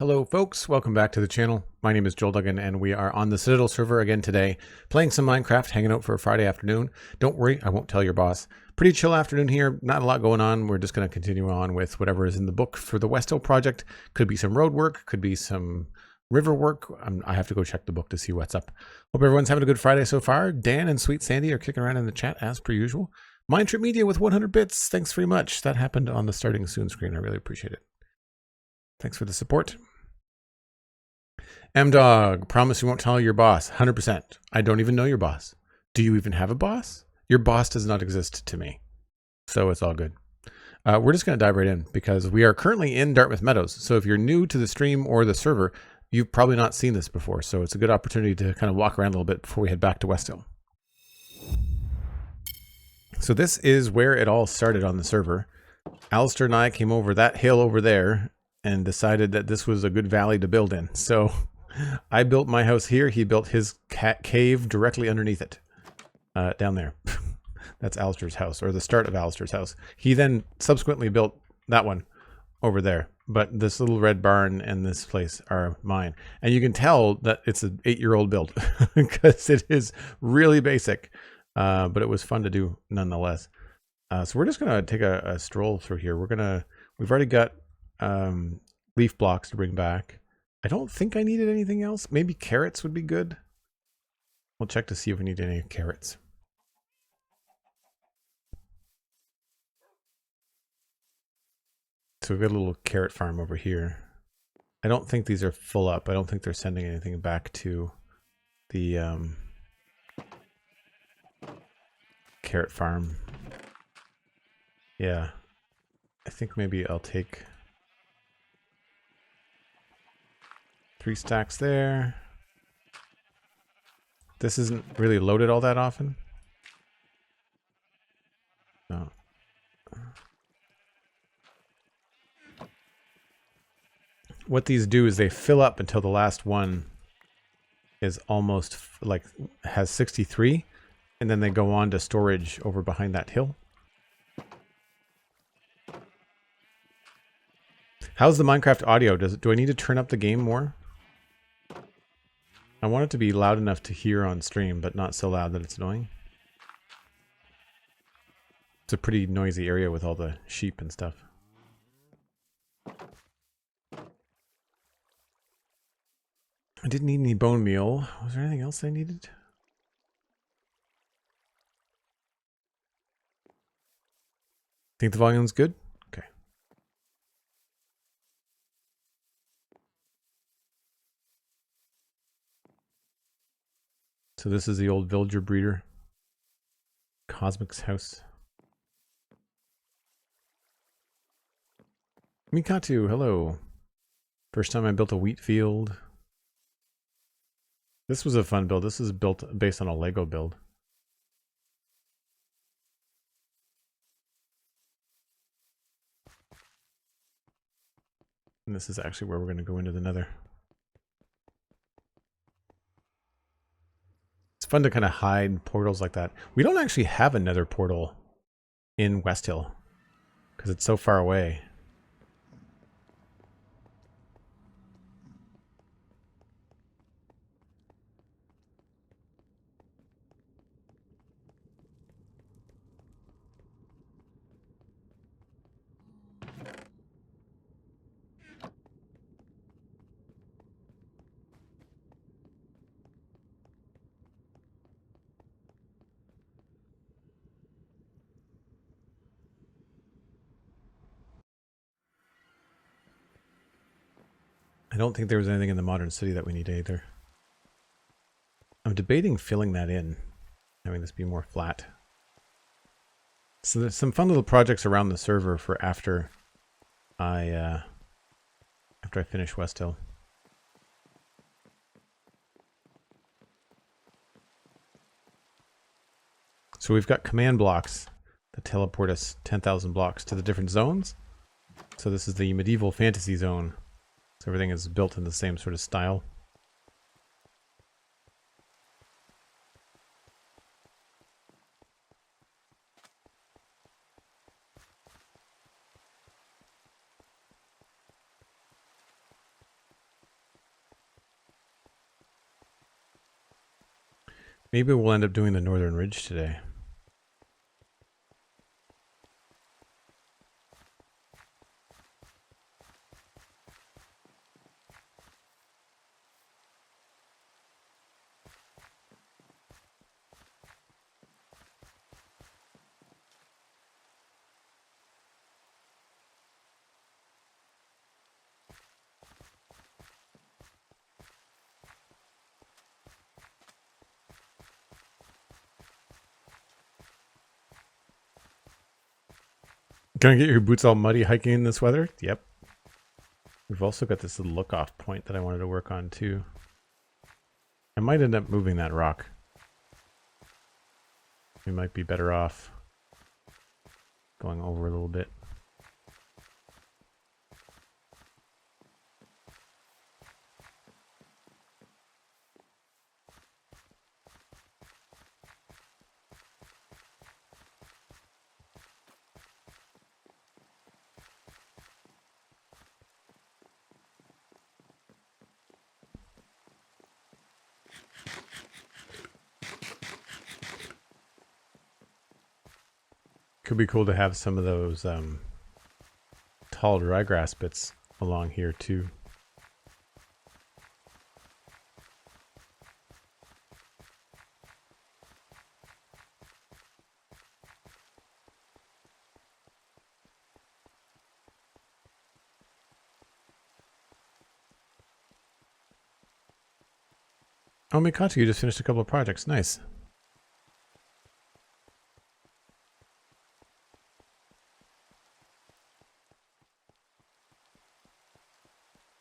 Hello folks, welcome back to the channel. My name is Joel Duggan and we are on the Citadel server again today, playing some Minecraft, hanging out for a Friday afternoon. Don't worry, I won't tell your boss. Pretty chill afternoon here, not a lot going on. We're just going to continue on with whatever is in the book for the Westhill project. Could be some road work, could be some river work. I have to go check the book to see what's up. Hope everyone's having a good Friday so far. Dan and SweetSandi are kicking around in the chat as per usual. MindTripMedia with 100 bits, thanks very much. That happened on the starting soon screen, I really appreciate it. Thanks for the support. M-Dog, promise you won't tell your boss. 100%. I don't even know your boss. Do you even have a boss? Your boss does not exist to me. So it's all good. We're just going to dive right in because we are currently in Dartmouth Meadows. So if you're new to the stream or the server, you've probably not seen this before. So it's a good opportunity to kind of walk around a little bit before we head back to Westhill. So this is where it all started on the server. Alistair and I came over that hill over there and decided that this was a good valley to build in. So I built my house here. He built his cave directly underneath it, down there. That's Alistair's house, or the start of Alistair's house. He then subsequently built that one over there. But this little red barn and this place are mine. And you can tell that it's an 8-year-old build because it is really basic. But it was fun to do nonetheless. So we're just going to take a stroll through here. We've already got leaf blocks to bring back. I don't think I needed anything else. Maybe carrots would be good. We'll check to see if we need any carrots. So we've got a little carrot farm over here. I don't think these are full up. I don't think they're sending anything back to the carrot farm. Yeah. I think maybe I'll take 3 stacks there. This isn't really loaded all that often. No. What these do is they fill up until the last one is almost like has 63, and then they go on to storage over behind that hill. How's the Minecraft audio? Do I need to turn up the game more? I want it to be loud enough to hear on stream, but not so loud that it's annoying. It's a pretty noisy area with all the sheep and stuff. I didn't need any bone meal. Was there anything else I needed? Think the volume's good? Okay. So this is the old villager breeder. Cosmic's house. Mikatu, hello. First time I built a wheat field. This was a fun build. This is built based on a Lego build. And this is actually where we're going to go into the nether. It's fun to kind of hide portals like that. We don't actually have a nether portal in Westhill because it's so far away. I don't think there was anything in the modern city that we need either. I'm debating filling that in, having this be more flat. So there's some fun little projects around the server for after I finish Westhill. So we've got command blocks that teleport us 10,000 blocks to the different zones. So this is the medieval fantasy zone. So everything is built in the same sort of style. Maybe we'll end up doing the Northern Ridge today. Gonna get your boots all muddy hiking in this weather? Yep. We've also got this little look-off point that I wanted to work on too. I might end up moving that rock. We might be better off going over a little bit. Could be cool to have some of those tall ryegrass bits along here too. Oh, Mikatu, you just finished a couple of projects. Nice.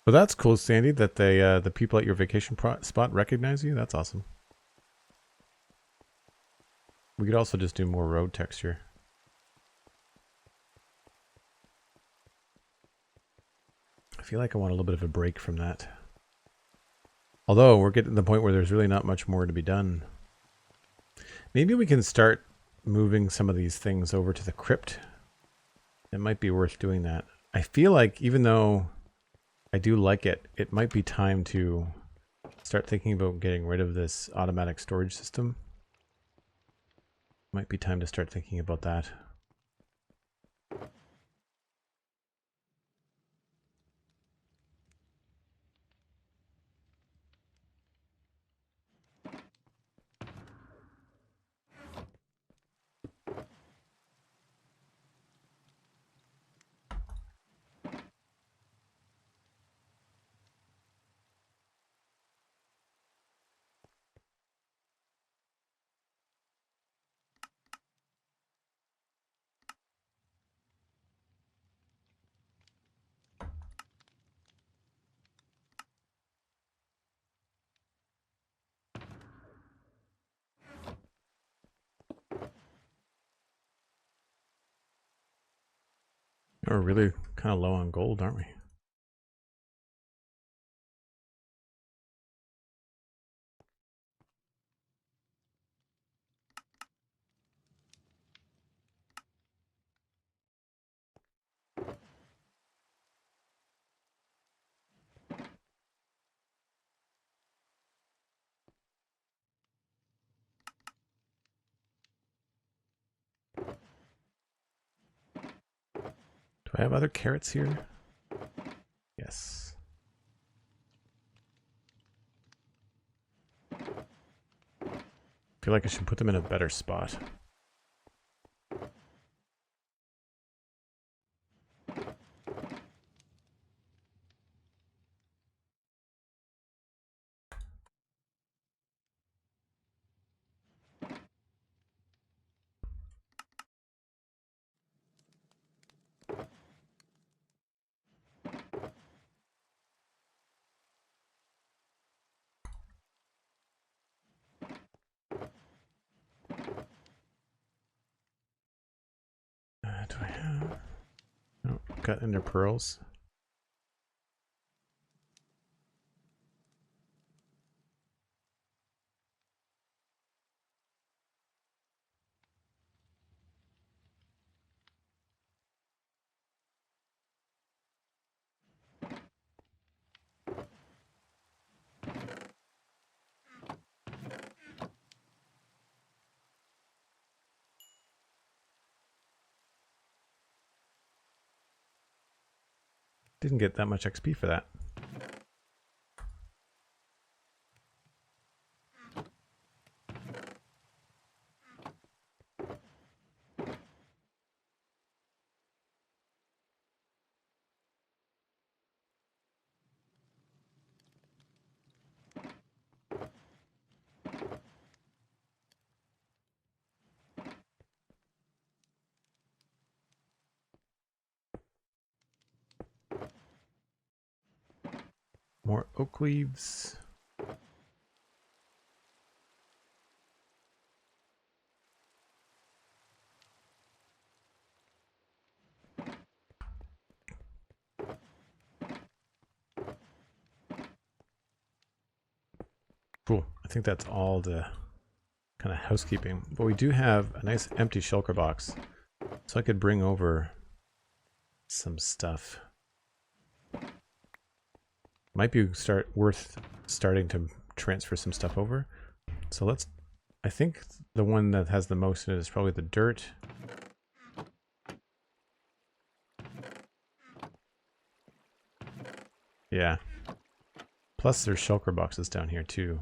Well, that's cool, Sandy, that they the people at your vacation spot recognize you. That's awesome. We could also just do more road texture. I feel like I want a little bit of a break from that. Although we're getting to the point where there's really not much more to be done. Maybe we can start moving some of these things over to the crypt. It might be worth doing that. I feel like even though I do like it, it might be time to start thinking about getting rid of this automatic storage system. Might be time to start thinking about that. We're really kind of low on gold, aren't we? Do I have other carrots here? Yes. I feel like I should put them in a better spot. Do I have? No, got ender pearls. Didn't get that much XP for that. More oak leaves. Cool. I think that's all the kind of housekeeping. But we do have a nice empty shulker box. So I could bring over some stuff. Might be worth starting to transfer some stuff over. So let's, I think the one that has the most in it is probably the dirt. Yeah. Plus there's shulker boxes down here too.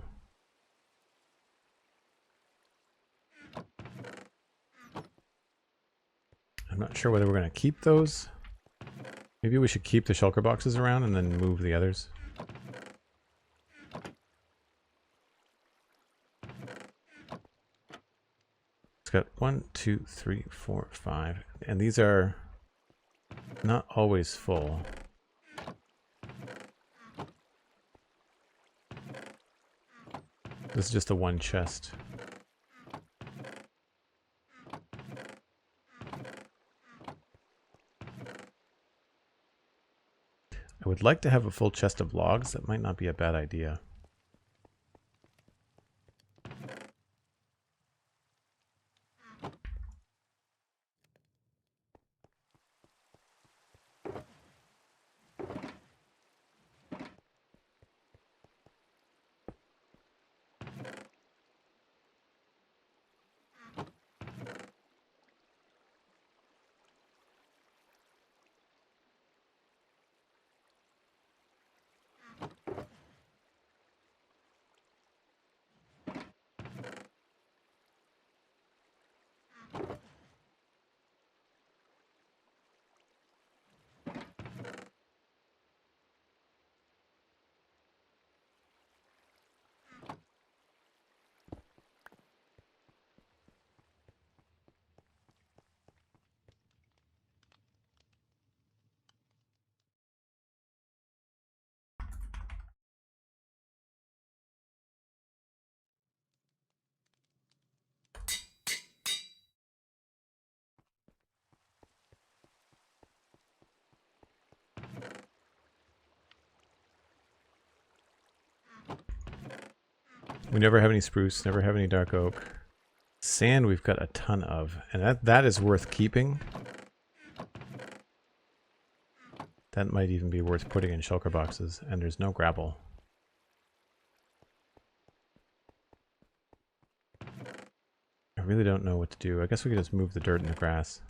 I'm not sure whether we're going to keep those. Maybe we should keep the shulker boxes around and then move the others. It's got 1, 2, 3, 4, 5. And these are not always full. This is just a one chest. I would like to have a full chest of logs. That might not be a bad idea. We never have any spruce, never have any dark oak. Sand we've got a ton of, and that is worth keeping. That might even be worth putting in shulker boxes, and there's no gravel. I really don't know what to do. I guess we could just move the dirt and the grass.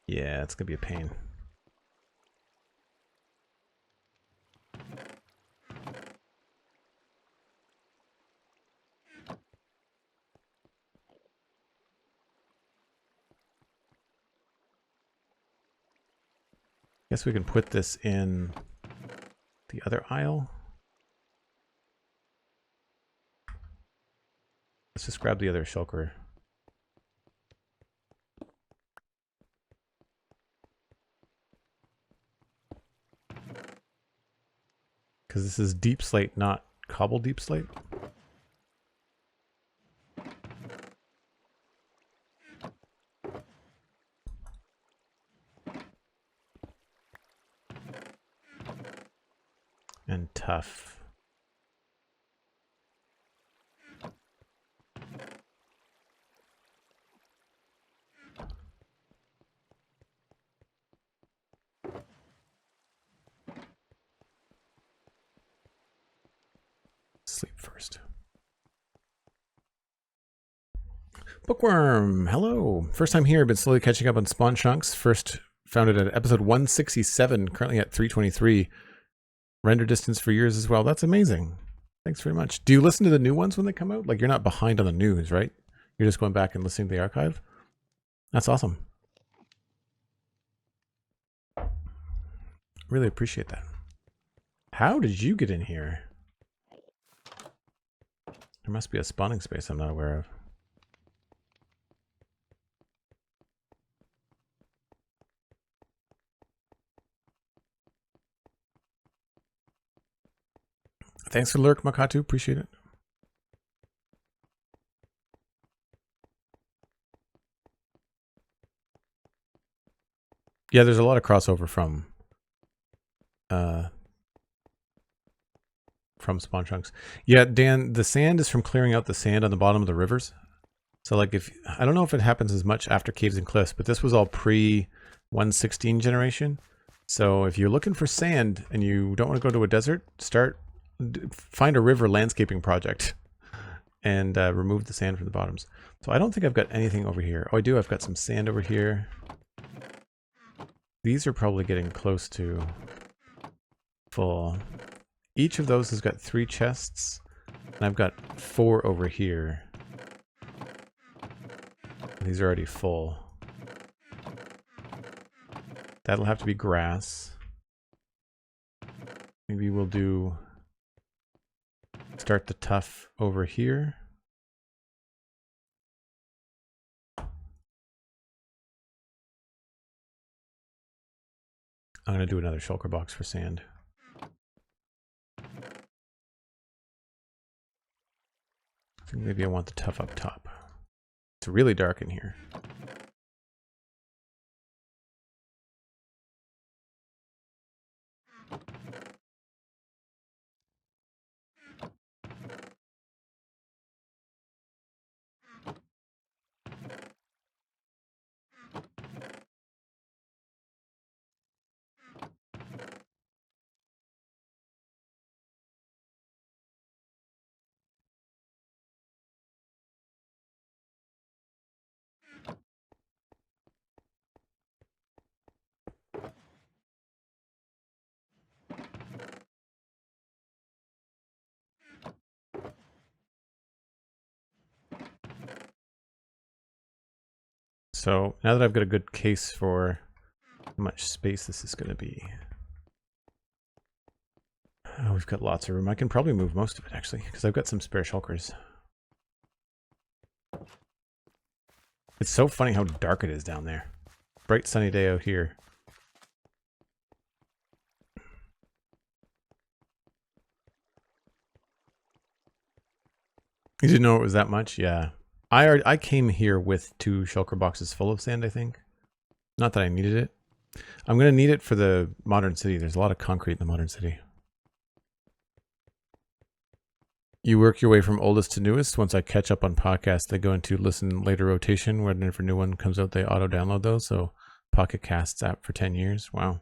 Yeah, it's gonna be a pain. Guess we can put this in the other aisle. Let's just grab the other shulker. Because this is deep slate, not cobble deep slate. And tough. Sleep first. Bookworm, hello. First time here, been slowly catching up on spawn chunks. First found it at episode 167, currently at 323. Render distance for years as well. That's amazing. Thanks very much. Do you listen to the new ones when they come out? Like, you're not behind on the news, right? You're just going back and listening to the archive? That's awesome. Really appreciate that. How did you get in here? There must be a spawning space I'm not aware of. Thanks for the lurk, Makatu. Appreciate it. Yeah, there's a lot of crossover from spawn chunks. Yeah, Dan, the sand is from clearing out the sand on the bottom of the rivers. So like if, I don't know if it happens as much after Caves and Cliffs, but this was all pre 116 generation. So if you're looking for sand and you don't want to go to a desert, find a river landscaping project and remove the sand from the bottoms. So I don't think I've got anything over here. Oh, I do. I've got some sand over here. These are probably getting close to full. Each of those has got 3 chests, and I've got 4 over here. These are already full. That'll have to be grass. Maybe we'll start the tuff over here. I'm going to do another shulker box for sand. I think maybe I want the tuff up top. It's really dark in here. So now that I've got a good case for how much space this is going to be. Oh, we've got lots of room. I can probably move most of it actually, because I've got some spare shulkers. It's so funny how dark it is down there. Bright sunny day out here. You didn't know it was that much? Yeah. I came here with 2 shulker boxes full of sand, I think. Not that I needed it. I'm going to need it for the modern city. There's a lot of concrete in the modern city. You work your way from oldest to newest. Once I catch up on podcasts, they go into listen later rotation. Whenever a new one comes out, they auto-download those. So Pocket Casts app for 10 years. Wow.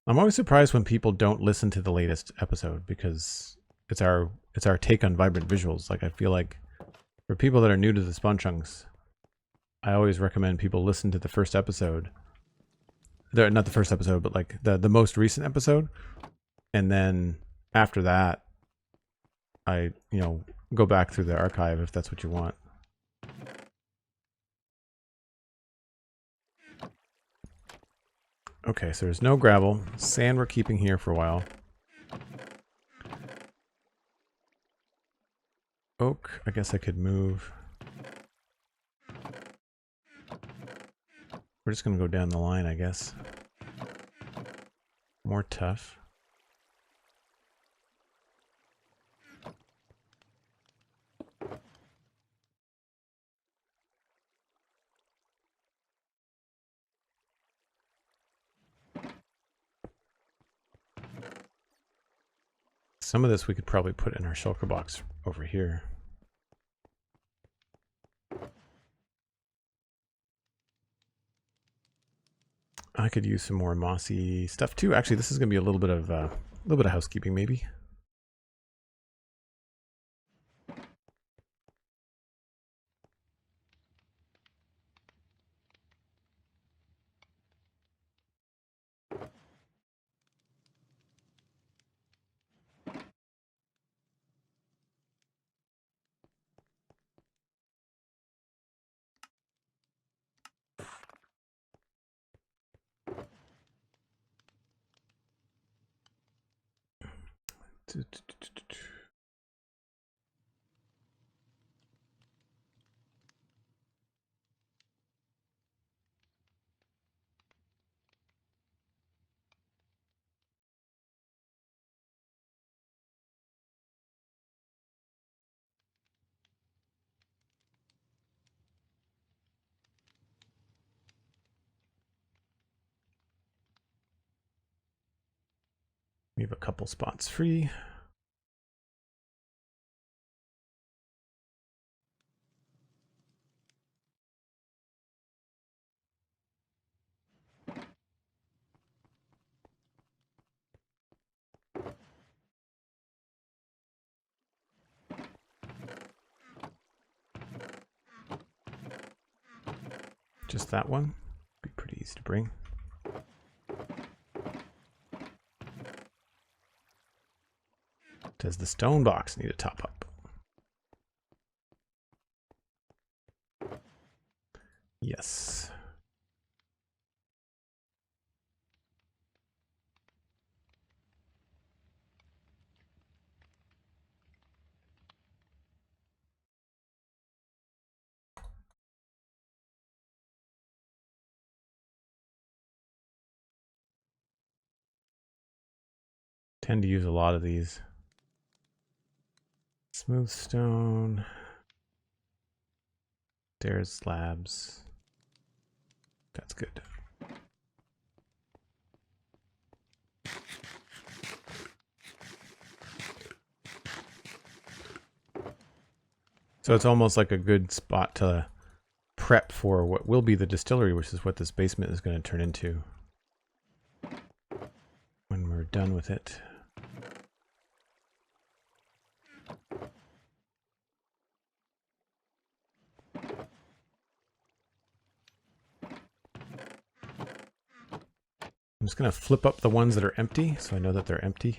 I'm always surprised when people don't listen to the latest episode because it's our take on vibrant visuals. Like I feel like for people that are new to the spawn chunks, I always recommend people listen to the first episode. Not the first episode, but like the most recent episode. And then after that, I, go back through the archive if that's what you want. Okay, so there's no gravel. Sand we're keeping here for a while. Oak, I guess I could move. We're just going to go down the line, I guess. More tuff. Some of this we could probably put in our shulker box over here. I could use some more mossy stuff too. Actually, this is going to be a little bit of housekeeping, maybe. We have a couple spots free. Just that one. Be pretty easy to bring. Does the stone box need a top up? Yes. Tend to use a lot of these. Smooth stone. Stairs, slabs. That's good. So it's almost like a good spot to prep for what will be the distillery, which is what this basement is going to turn into when we're done with it. I'm just going to flip up the ones that are empty so I know that they're empty.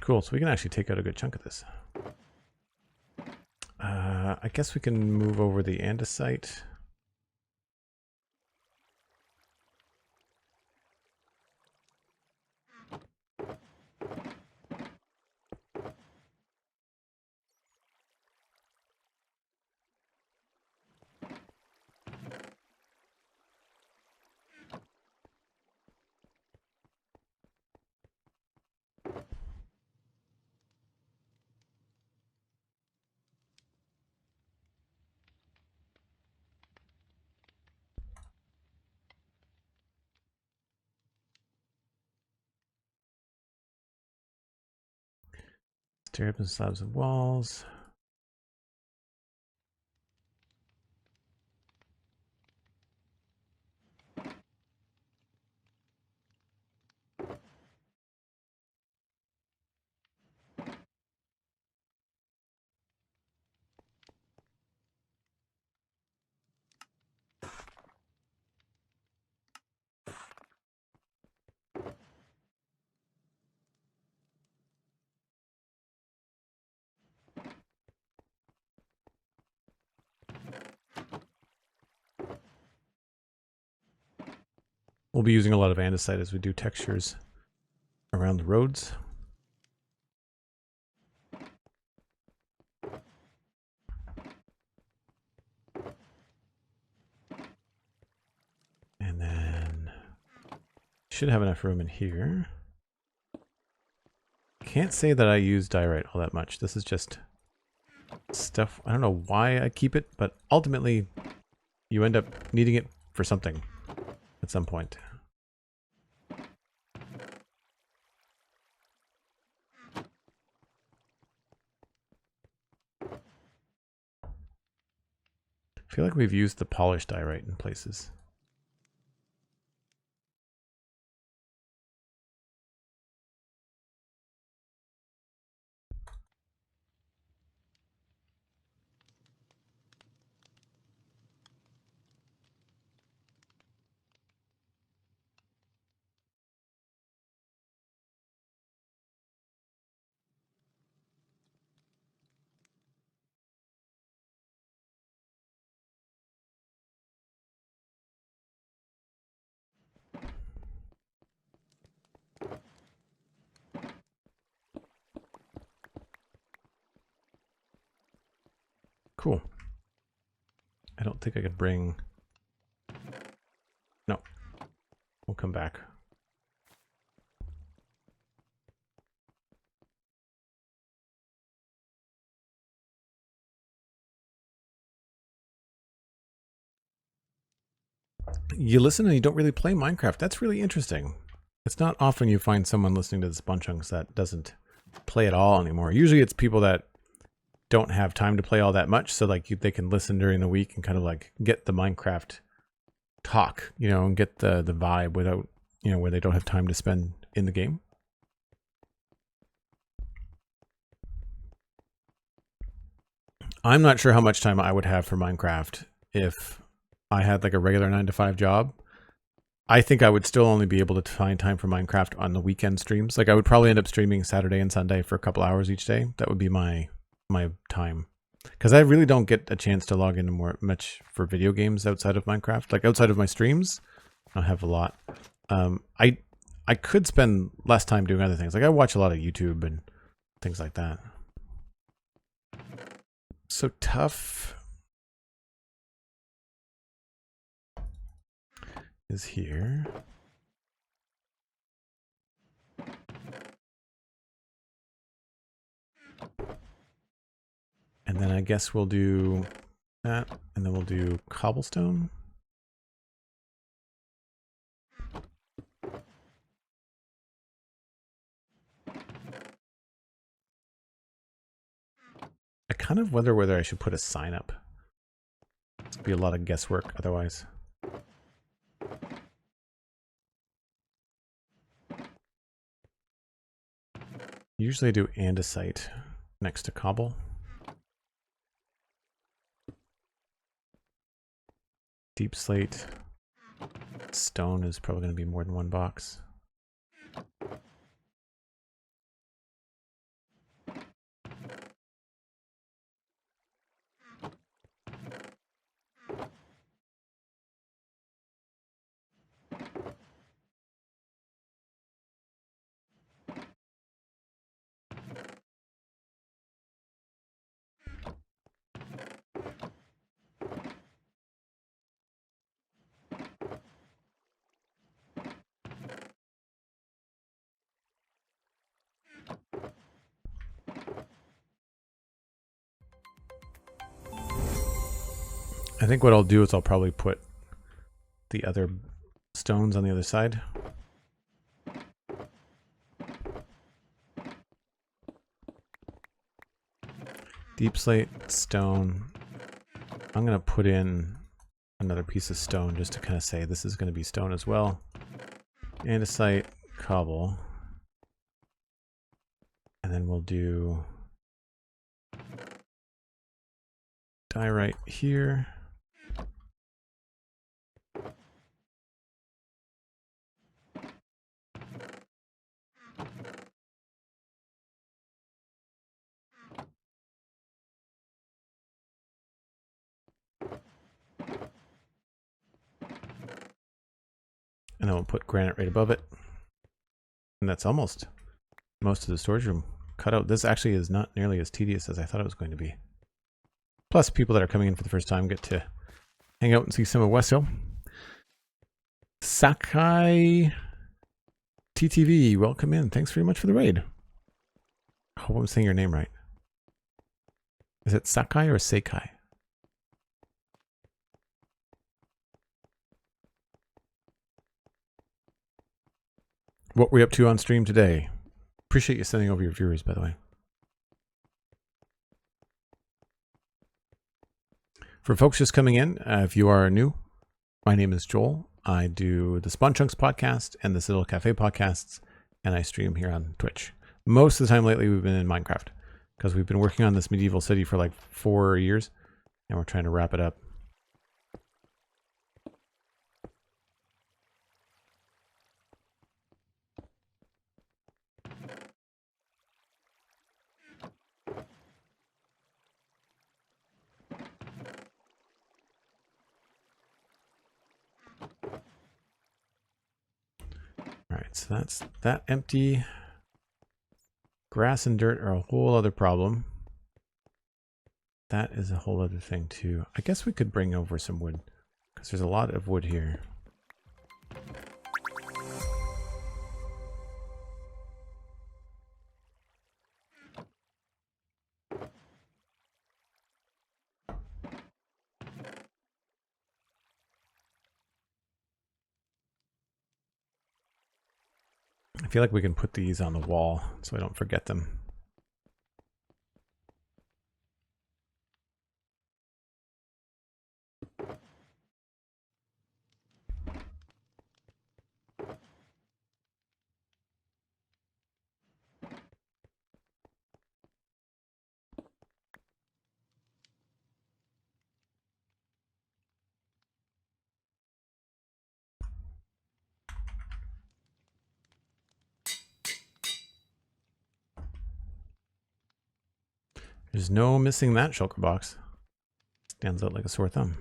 Cool, so we can actually take out a good chunk of this. I guess we can move over the andesite. Tear up the slabs of walls. We'll be using a lot of andesite as we do textures around the roads. And then should have enough room in here. Can't say that I use diorite all that much. This is just stuff. I don't know why I keep it, but ultimately you end up needing it for something at some point. I feel like we've used the polished diorite in places. Cool. I don't think I could bring... No. We'll come back. You listen and you don't really play Minecraft. That's really interesting. It's not often you find someone listening to the Spunchunks that doesn't play at all anymore. Usually it's people that don't have time to play all that much, so like they can listen during the week and kind of like get the Minecraft talk, you know, and get the vibe without, you know, where they don't have time to spend in the game. I'm not sure how much time I would have for Minecraft if I had like a regular 9-to-5 job. I think I would still only be able to find time for Minecraft on the weekend streams. Like I would probably end up streaming Saturday and Sunday for a couple hours each day. That would be my time. Because I really don't get a chance to log into much for video games outside of Minecraft. Like outside of my streams, I don't have a lot. I could spend less time doing other things. Like I watch a lot of YouTube and things like that. So tough is here. And then I guess we'll do that, and then we'll do cobblestone. I kind of wonder whether I should put a sign up. It's gonna be a lot of guesswork otherwise. Usually I do andesite next to cobble. Deep slate. Stone is probably going to be more than one box. I think what I'll do is I'll probably put the other stones on the other side. Deep slate, stone. I'm going to put in another piece of stone just to kind of say this is going to be stone as well. Andesite, cobble. And then we'll do diorite here. And then we'll put granite right above it. And that's almost most of the storage room cut out. This actually is not nearly as tedious as I thought it was going to be. Plus, people that are coming in for the first time get to hang out and see some of Westhill. Sakai TTV, welcome in. Thanks very much for the raid. I hope I'm saying your name right. Is it Sakai or Sekai? What we're up to on stream today. Appreciate you sending over your viewers, by the way. For folks just coming in, if you are new, my name is Joel. I do the Spunchunks podcast and the Citadel Cafe podcasts, and I stream here on Twitch. Most of the time lately, we've been in Minecraft because we've been working on this medieval city for like 4 years, and we're trying to wrap it up. All right, so that's that empty. Grass and dirt are a whole other problem. that is a whole other thing too. I guess we could bring over some wood because there's a lot of wood here. I feel like we can put these on the wall so I don't forget them. There's no missing that shulker box. Stands out like a sore thumb.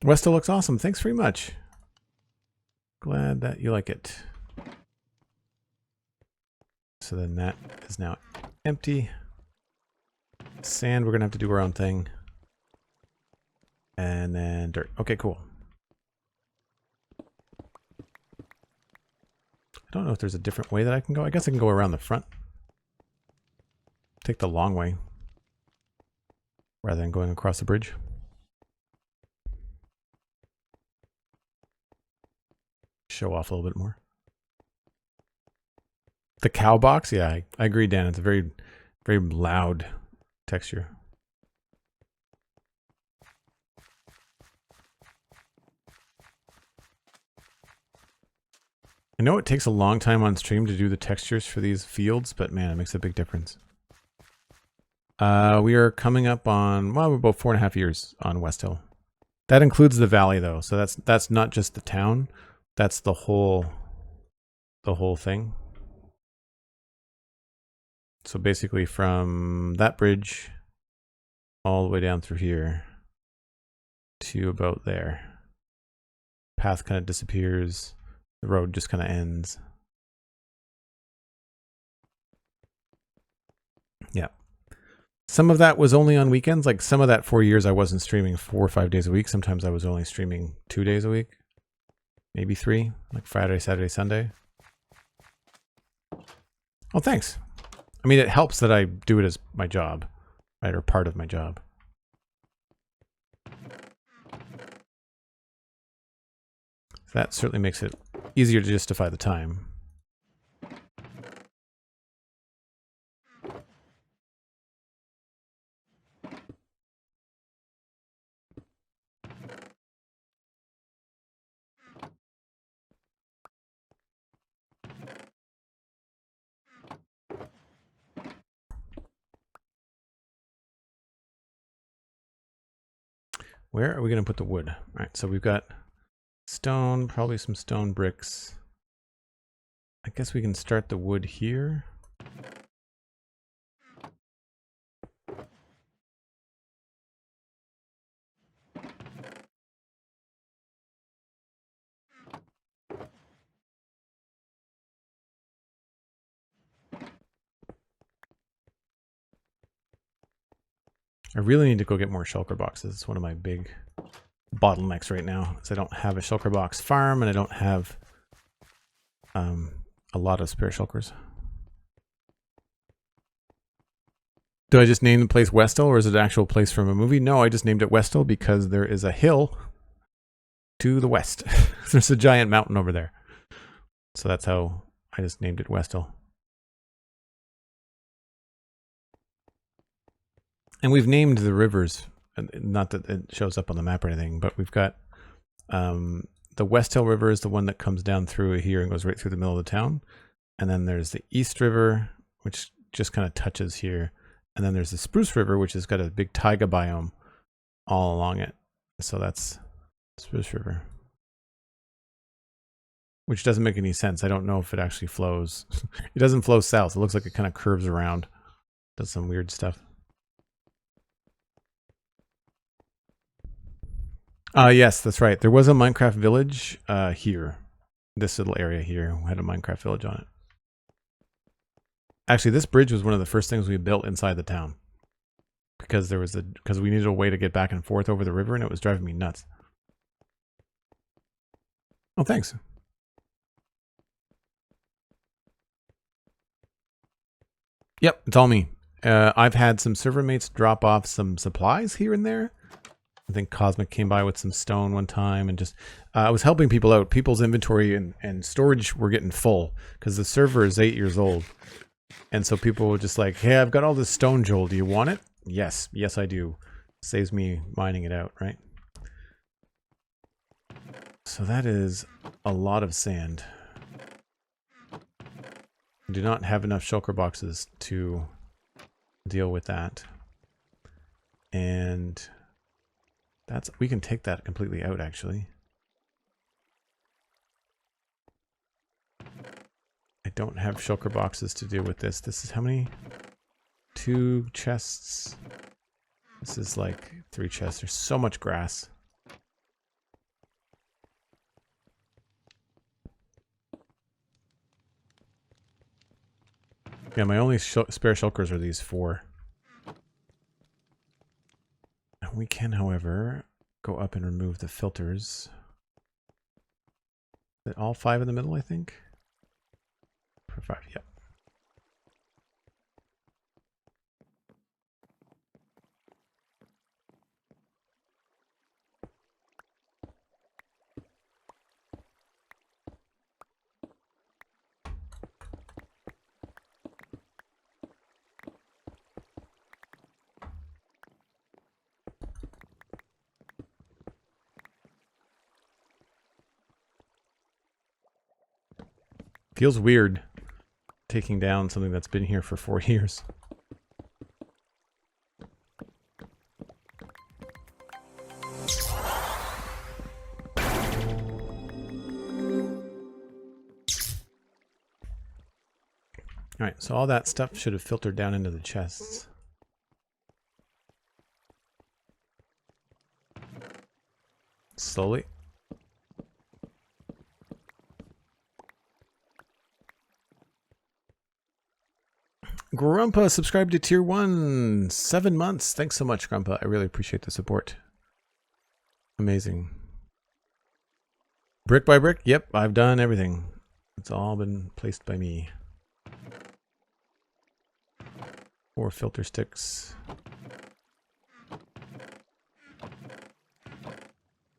Westhill looks awesome. Thanks very much. Glad that you like it. So then that is now empty. Sand, we're going to have to do our own thing. And then dirt. Okay, cool. I don't know if there's a different way that I can go. I guess I can go around the front. Take the long way. Rather than going across the bridge. Show off a little bit more. The cow box? Yeah, I agree, Dan. It's a very, very loud texture. I know it takes a long time on stream to do the textures for these fields, but man, it makes a big difference. We are coming up on, well, we're about 4.5 years on Westhill. That includes the valley though, so that's not just the town. That's the whole thing. So basically from that bridge all the way down through here to about there. Path kind of disappears. The road just kind of ends. Yeah. Some of that was only on weekends. Like some of that 4 years I wasn't streaming 4 or 5 days a week. Sometimes I was only streaming 2 days a week. Maybe 3, like Friday, Saturday, Sunday. Oh, thanks. I mean, it helps that I do it as my job, right? Or part of my job. That certainly makes it easier to justify the time. Where are we going to put the wood? All right, so we've got stone, probably some stone bricks. I guess we can start the wood here. I really need to go get more shulker boxes. It's one of my big bottlenecks right now, is I don't have a shulker box farm and I don't have a lot of spare shulkers. Do I just name the place Westhill, or is it an actual place from a movie? No, I just named it Westhill because there is a hill to the west. There's a giant mountain over there. So that's how I just named it Westhill. And we've named the rivers, not that it shows up on the map or anything, but we've got the Westhill River is the one that comes down through here and goes right through the middle of the town. And then there's the East River, which just kind of touches here. And then there's the Spruce River, which has got a big taiga biome all along it. So that's Spruce River. Which doesn't make any sense. I don't know if it actually flows. It doesn't flow south. It looks like it kind of curves around. Does some weird stuff. Yes, that's right. There was a Minecraft village here. This little area here had a Minecraft village on it. Actually, this bridge was one of the first things we built inside the town. Because we needed a way to get back and forth over the river, and it was driving me nuts. Oh, thanks. Yep, it's all me. I've had some server mates drop off some supplies here and there. I think Cosmic came by with some stone one time, and just I was helping people out. People's inventory and storage were getting full because the server is 8 years old. And so people were just like, hey, I've got all this stone, Joel. Do you want it? Yes. Yes, I do. Saves me mining it out, right? So that is a lot of sand. I do not have enough shulker boxes to deal with that. And we can take that completely out, actually. I don't have shulker boxes to deal with this. This is how many? 2 chests. This is like 3 chests. There's so much grass. Yeah, my only spare shulkers are these 4. We can, however, go up and remove the filters. Is it all 5 in the middle, I think? For 5, yep. Feels weird taking down something that's been here for 4 years. Alright, so all that stuff should have filtered down into the chests. Slowly. Grumpa subscribed to tier 1, 7 months. Thanks so much, Grumpa. I really appreciate the support. Amazing. Brick by brick? Yep, I've done everything. It's all been placed by me. 4 filter sticks.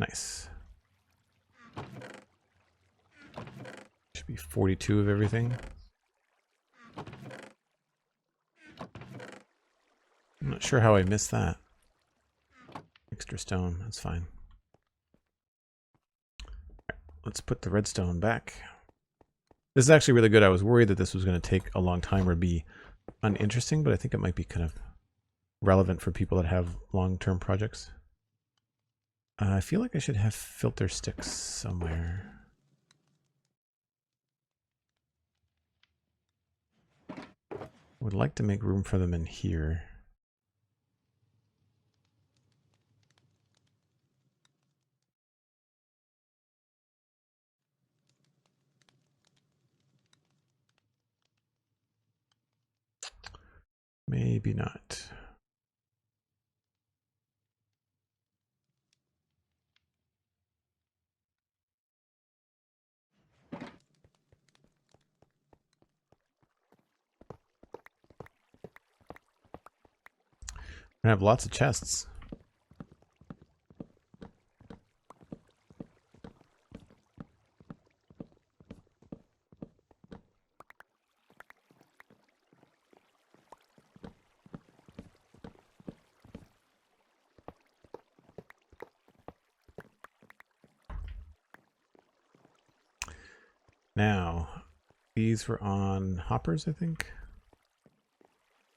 Nice. Should be 42 of everything. I'm not sure how I missed that. Extra stone, that's fine. Right, let's put the redstone back. This is actually really good. I was worried that this was going to take a long time or be uninteresting, but I think it might be kind of relevant for people that have long-term projects. I feel like I should have filter sticks somewhere. Would like to make room for them in here. Maybe not. I have lots of chests. Now, these were on hoppers, I think.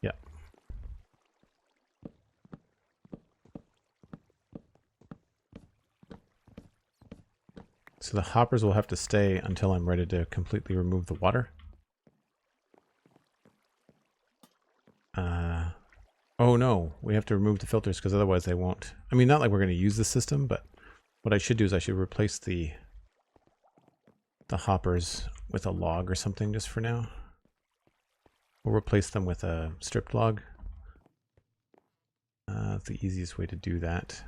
Yeah. So the hoppers will have to stay until I'm ready to completely remove the water. Oh no, we have to remove the filters because otherwise they won't. I mean, not like we're going to use the system, but What I should do is I should replace the hoppers with a log or something just for now. We'll replace them with a stripped log. That's the easiest way to do that.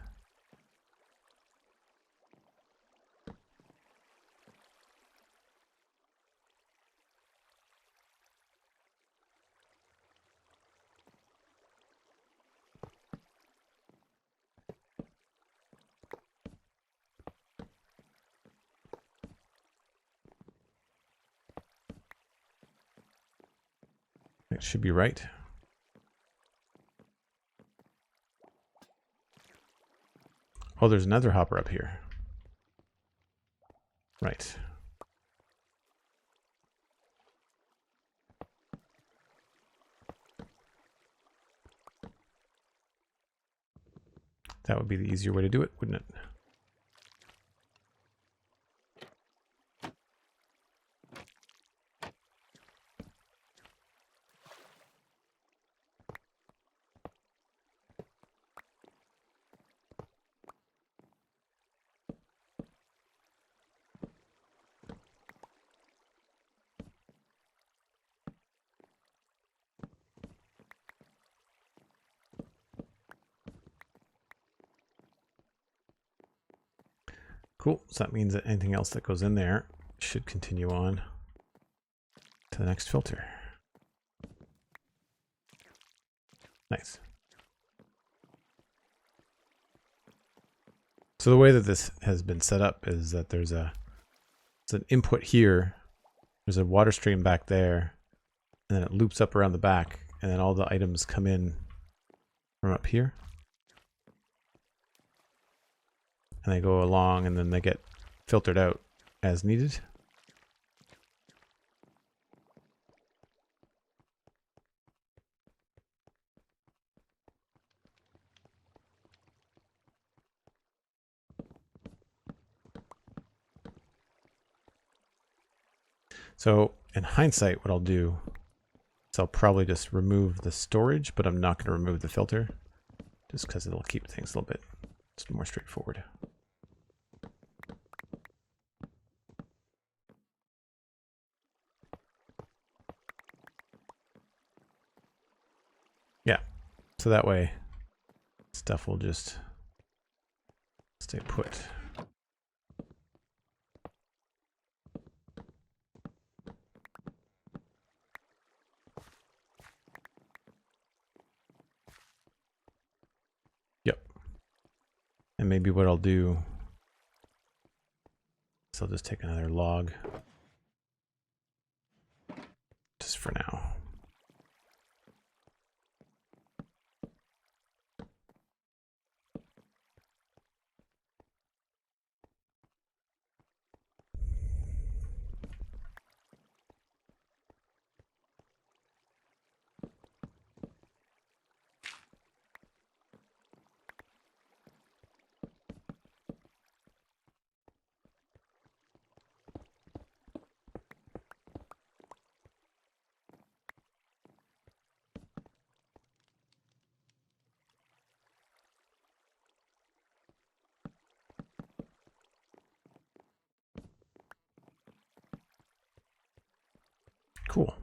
It should be right. Oh, there's another hopper up here. Right. That would be the easier way to do it, wouldn't it? Cool. So that means that anything else that goes in there should continue on to the next filter. Nice. So the way that this has been set up is that there's an input here, there's a water stream back there, and then it loops up around the back, and then all the items come in from up here. And they go along, and then they get filtered out as needed. So in hindsight, what I'll do is I'll probably just remove the storage, but I'm not going to remove the filter just because it'll keep things a little bit more straightforward. Yeah, so that way stuff will just stay put. Yep. And maybe what I'll do is I'll just take another log just for now. Cool.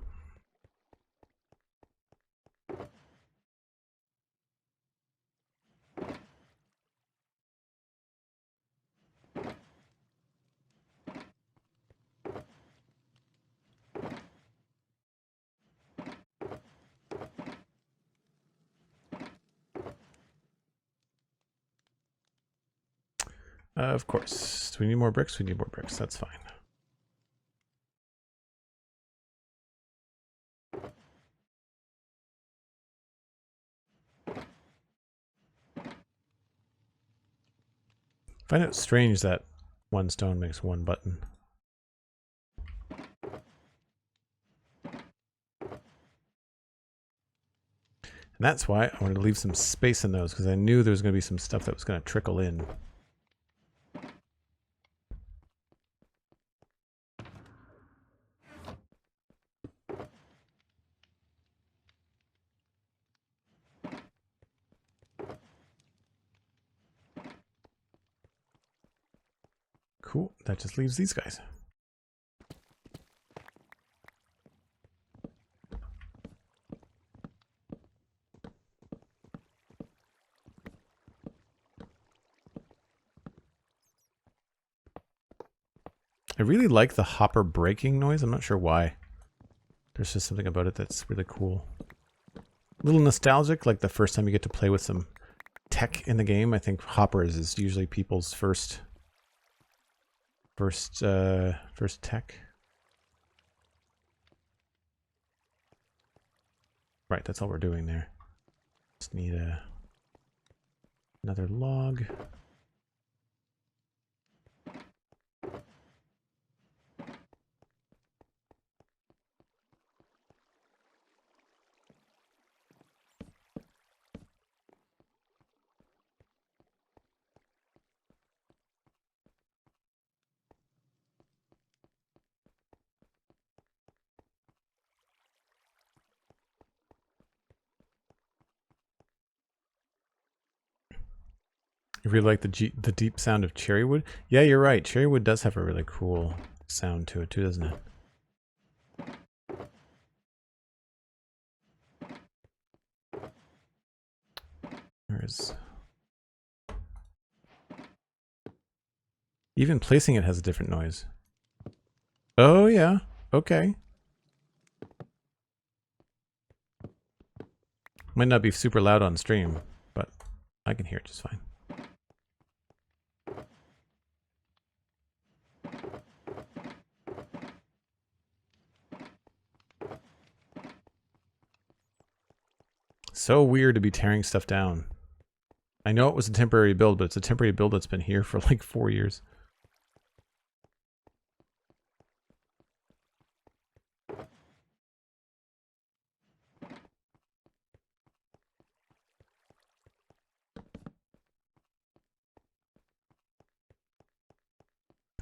Of course. Do we need more bricks? We need more bricks. That's fine. I find it strange that one stone makes one button. And that's why I wanted to leave some space in those, because I knew there was going to be some stuff that was going to trickle in. Cool. That just leaves these guys. I really like the hopper breaking noise. I'm not sure why. There's just something about it that's really cool. A little nostalgic, like the first time you get to play with some tech in the game. I think hoppers is usually people's first tech. Right, that's all we're doing there. Just need another log. You really like the deep sound of cherry wood? Yeah, you're right. Cherry wood does have a really cool sound to it too, doesn't it? Where's... Even placing it has a different noise. Oh yeah, okay. Might not be super loud on stream, but I can hear it just fine. So weird to be tearing stuff down. I know it was a temporary build, but it's a temporary build that's been here for like 4 years.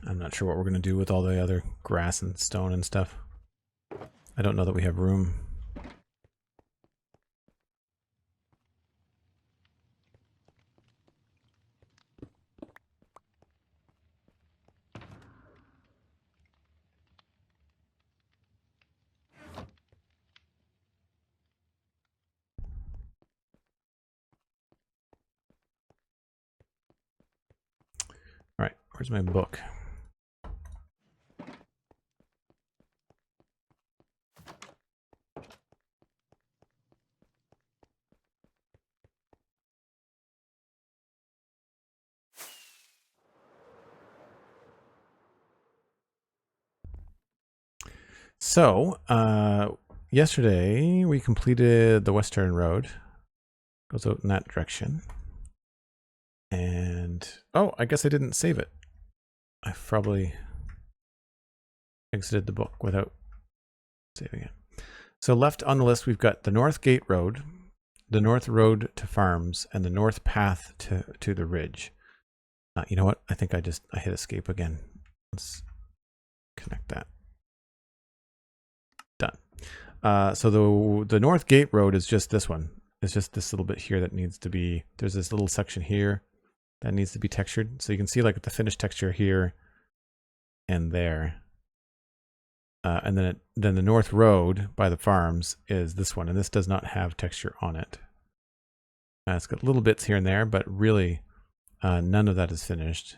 I'm not sure what we're going to do with all the other grass and stone and stuff. I don't know that we have room. All right, where's my book? So, yesterday we completed the Western Road. Goes out in that direction. And, oh, I guess I didn't save it. I probably exited the book without saving it. So left on the list, we've got the North Gate Road, the North Road to Farms, and the North Path to the Ridge. You know what? I think I hit escape again. Let's connect that. Done. So the North Gate Road is just this one. It's just this little bit here that needs to be, there's this little section here that needs to be textured. So you can see like the finished texture here and there. And then the North Road by the farms is this one, and this does not have texture on it. It's got little bits here and there, but really none of that is finished.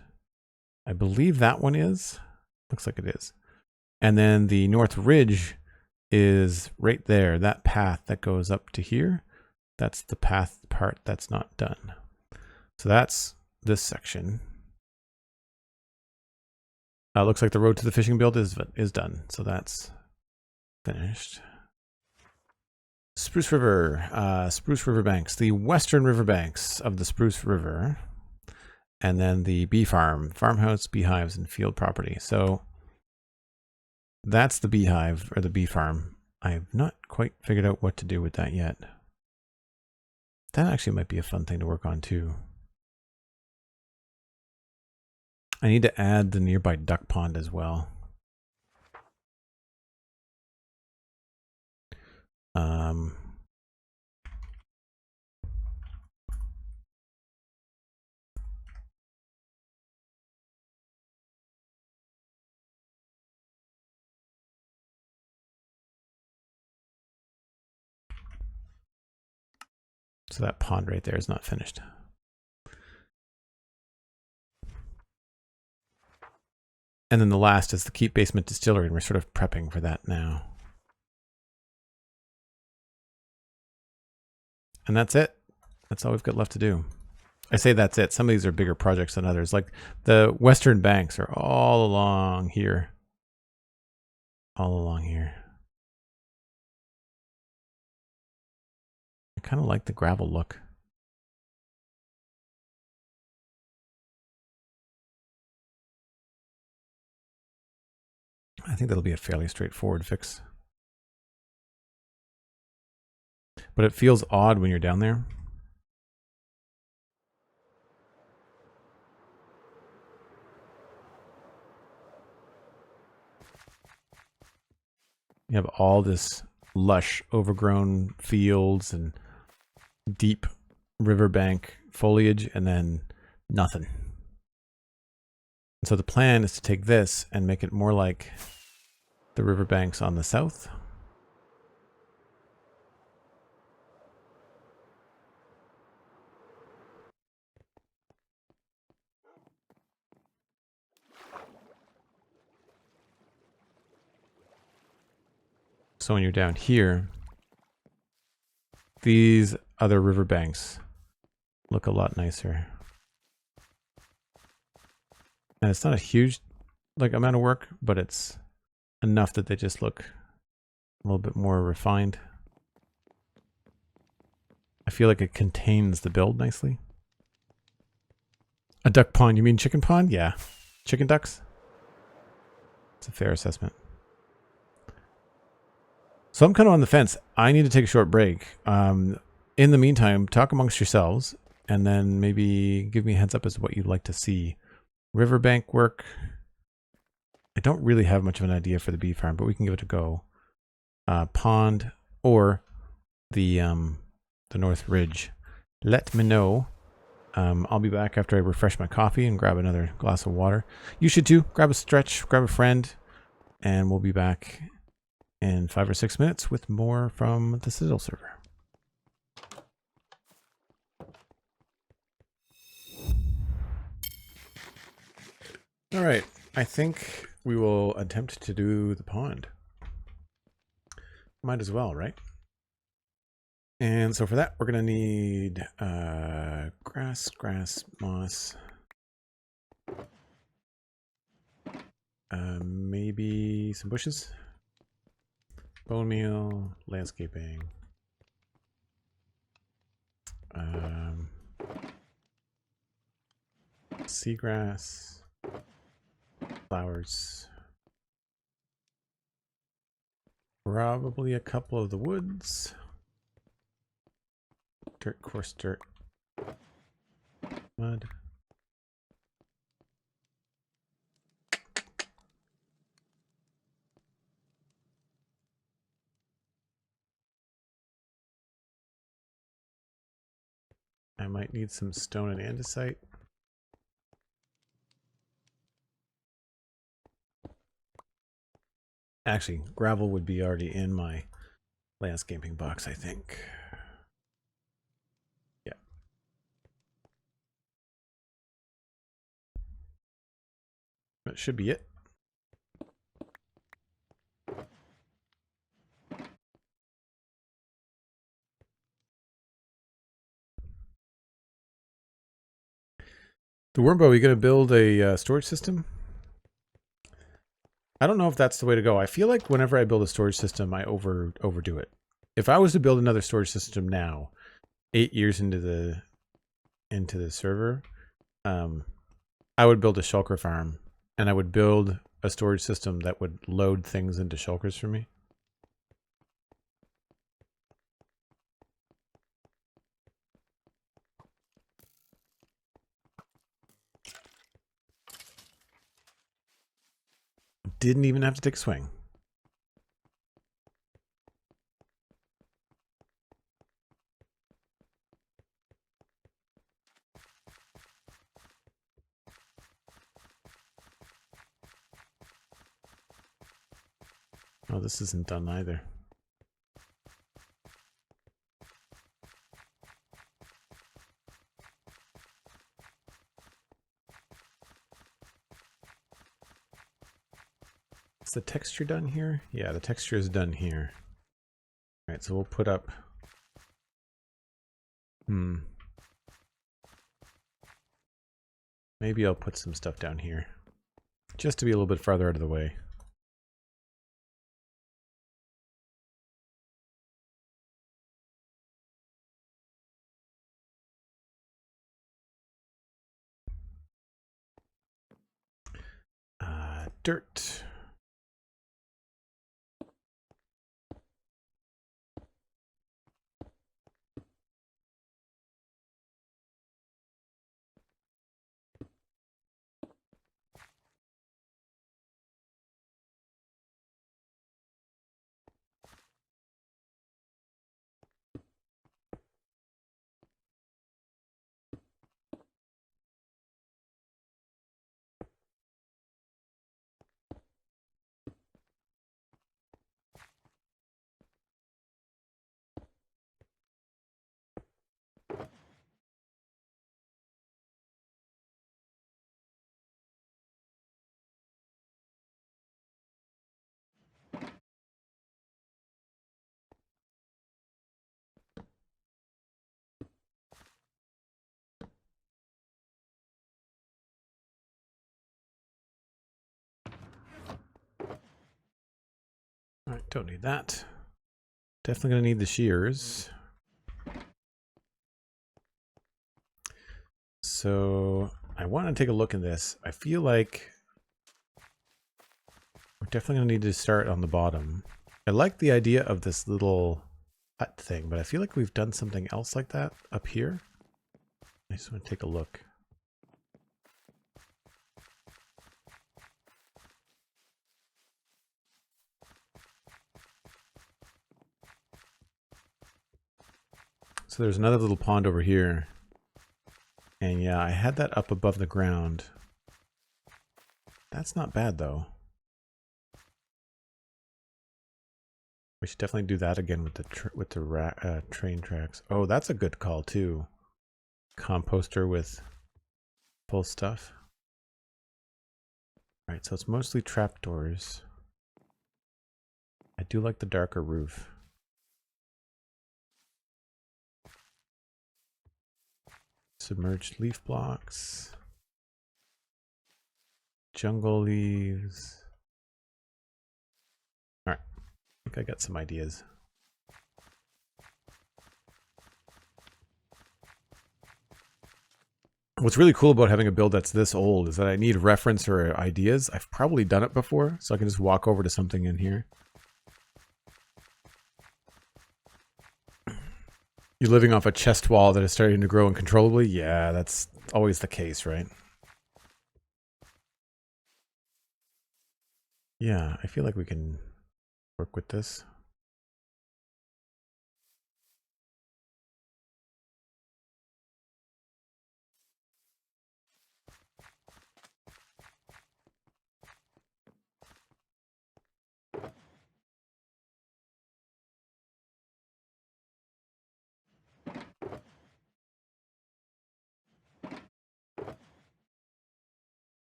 I believe that one is. Looks like it is. And then the North Ridge is right there. That path that goes up to here, that's the path part that's not done. So that's this section. Looks like the road to the fishing guild is done, so that's finished. Spruce River banks, the western river banks of the Spruce River, and then the bee farm, farmhouse, beehives, and field property. So that's the beehive or the bee farm. I have not quite figured out what to do with that yet. That actually might be a fun thing to work on too. I need to add the nearby duck pond as well. So that pond right there is not finished. And then the last is the Keep Basement Distillery, and we're sort of prepping for that now. And that's it. That's all we've got left to do. I say that's it. Some of these are bigger projects than others. Like the western banks are all along here. All along here. I kind of like the gravel look. I think that'll be a fairly straightforward fix. But it feels odd when you're down there. You have all this lush, overgrown fields and deep riverbank foliage, and then nothing. So the plan is to take this and make it more like the riverbanks on the south. So when you're down here, these other riverbanks look a lot nicer. And it's not a huge amount of work, but it's enough that they just look a little bit more refined. I feel like it contains the build nicely. A duck pond, you mean chicken pond? Yeah. Chicken ducks? It's a fair assessment. So I'm kind of on the fence. I need to take a short break. In the meantime, talk amongst yourselves and then maybe give me a heads up as to what you'd like to see. Riverbank work. I don't really have much of an idea for the bee farm, but we can give it a go. Pond or the North Ridge. Let me know. I'll be back after I refresh my coffee and grab another glass of water. You should too. Grab a stretch, grab a friend, and we'll be back in 5 or 6 minutes with more from the Citadel server. All right, I think we will attempt to do the pond. Might as well, right? And so for that, we're going to need grass, moss, maybe some bushes, bone meal, landscaping, seagrass, flowers, probably a couple of the woods. Dirt, coarse dirt, mud. I might need some stone and andesite. Actually, gravel would be already in my landscaping box, I think. That should be it. The Wormbow, are you going to build a storage system? I don't know if that's the way to go. I feel like whenever I build a storage system, I overdo it. If I was to build another storage system now, 8 years into the server, I would build a shulker farm, and I would build a storage system that would load things into shulkers for me. Didn't even have to take a swing. Oh, this isn't done either. Is the texture done here? Yeah, the texture is done here. All right, so we'll put up... Maybe I'll put some stuff down here. Just to be a little bit farther out of the way. Dirt. All right, don't need that. Definitely gonna need the shears. So I want to take a look at this. I feel like we're definitely gonna need to start on the bottom. I like the idea of this little hut thing, but I feel like we've done something else like that up here. I just want to take a look. So there's another little pond over here. And yeah, I had that up above the ground. That's not bad though. We should definitely do that again with the train tracks. Oh, that's a good call too. Composter with full stuff. All right, so it's mostly trapdoors. I do like the darker roof. Submerged leaf blocks. Jungle leaves. All right, I think I got some ideas. What's really cool about having a build that's this old is that I need reference or ideas. I've probably done it before, so I can just walk over to something in here. You're living off a chest wall that is starting to grow uncontrollably? Yeah, that's always the case, right? Yeah, I feel like we can work with this.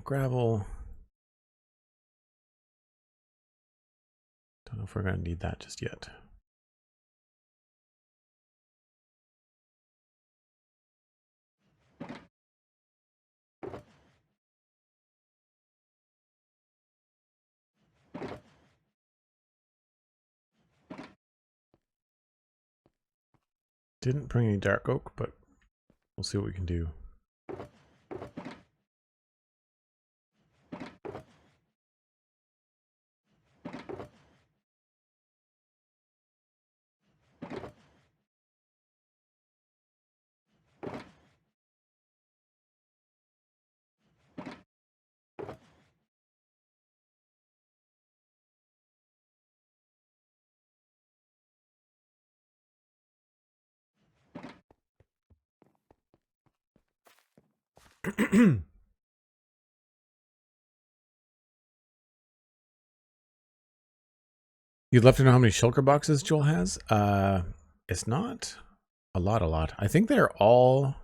Gravel. Don't know if we're going to need that just yet. Didn't bring any dark oak, but we'll see what we can do. You'd love to know how many shulker boxes Joel has? It's not a lot. I think they're all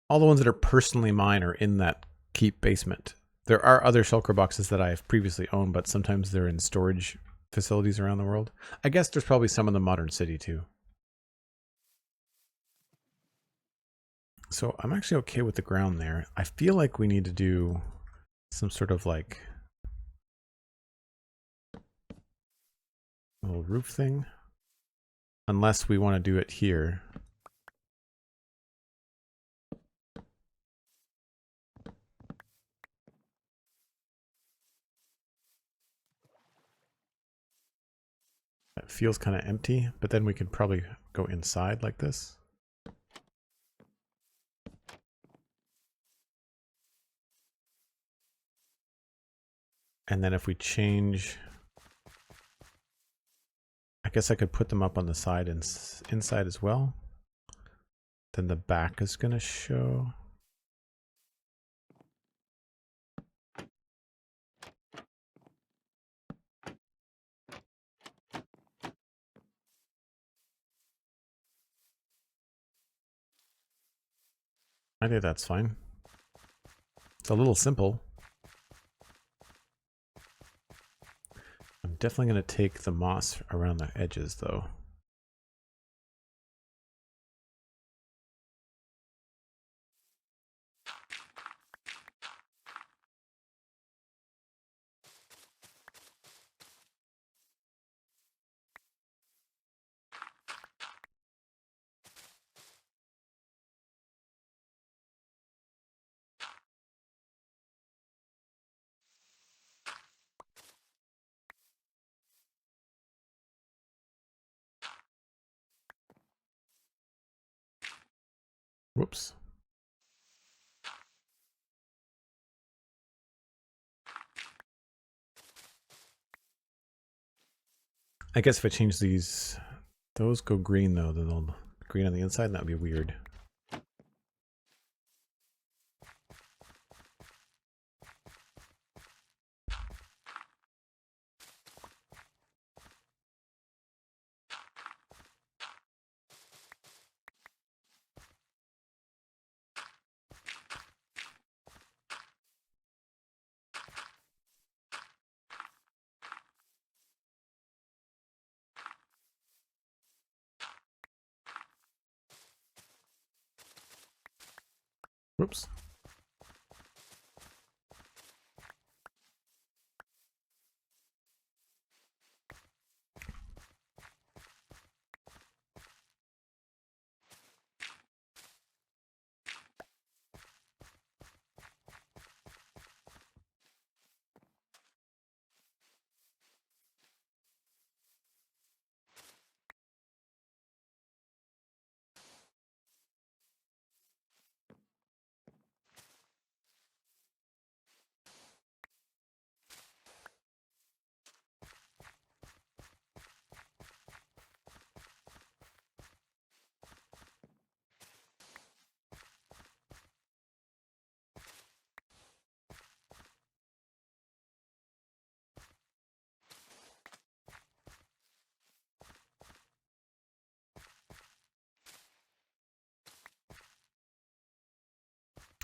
the ones that are personally mine are in that keep basement. There are other shulker boxes that I've previously owned, but sometimes they're in storage facilities around the world. I guess there's probably some in the modern city too. So I'm actually okay with the ground there. I feel like we need to do some sort of like little roof thing. Unless we want to do it here. It feels kind of empty, but then we could probably go inside like this. And then if we change, I guess I could put them up on the side and inside as well. Then the back is going to show. I think that's fine. It's a little simple. I'm definitely going to take the moss around the edges though. Whoops. I guess if I change these, those go green though, then they'll green on the inside, and that would be weird. Whoops.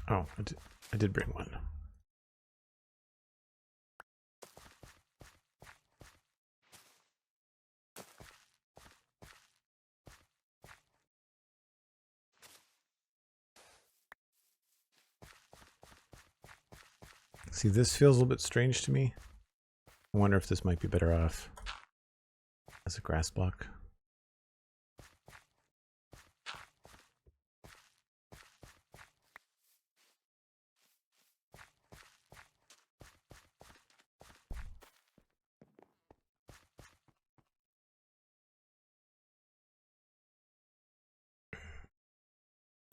Oh, I did bring one. See, this feels a little bit strange to me. I wonder if this might be better off as a grass block.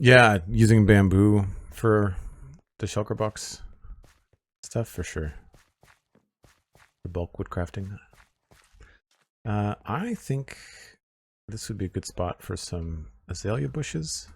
Yeah, using bamboo for the shulker box stuff for sure. The bulk wood crafting. I think this would be a good spot for some azalea bushes.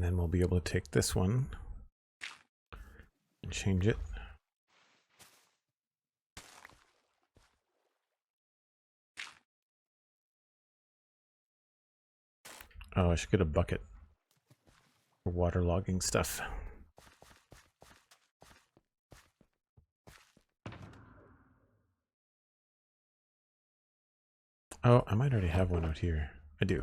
then we'll be able to take this one and change it. Oh, I should get a bucket for waterlogging stuff. Oh, I might already have one out here. I do.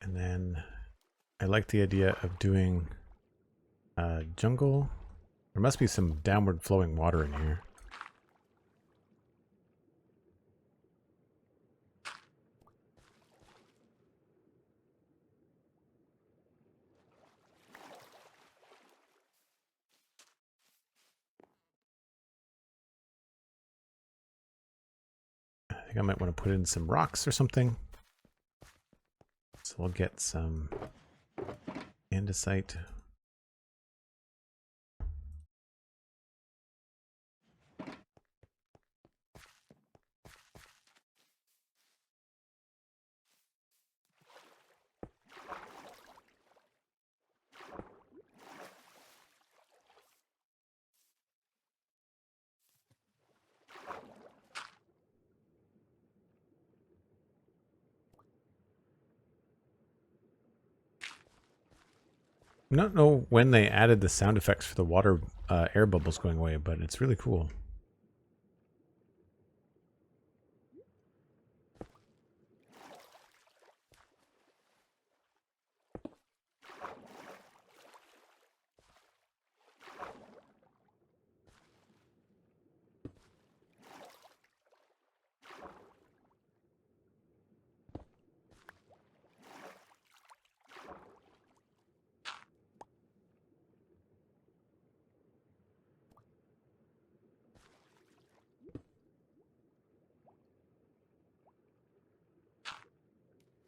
And then I like the idea of doing jungle. There must be some downward flowing water in here. I think I might want to put in some rocks or something. So we'll get some andesite. I don't know when they added the sound effects for the water air bubbles going away, but it's really cool.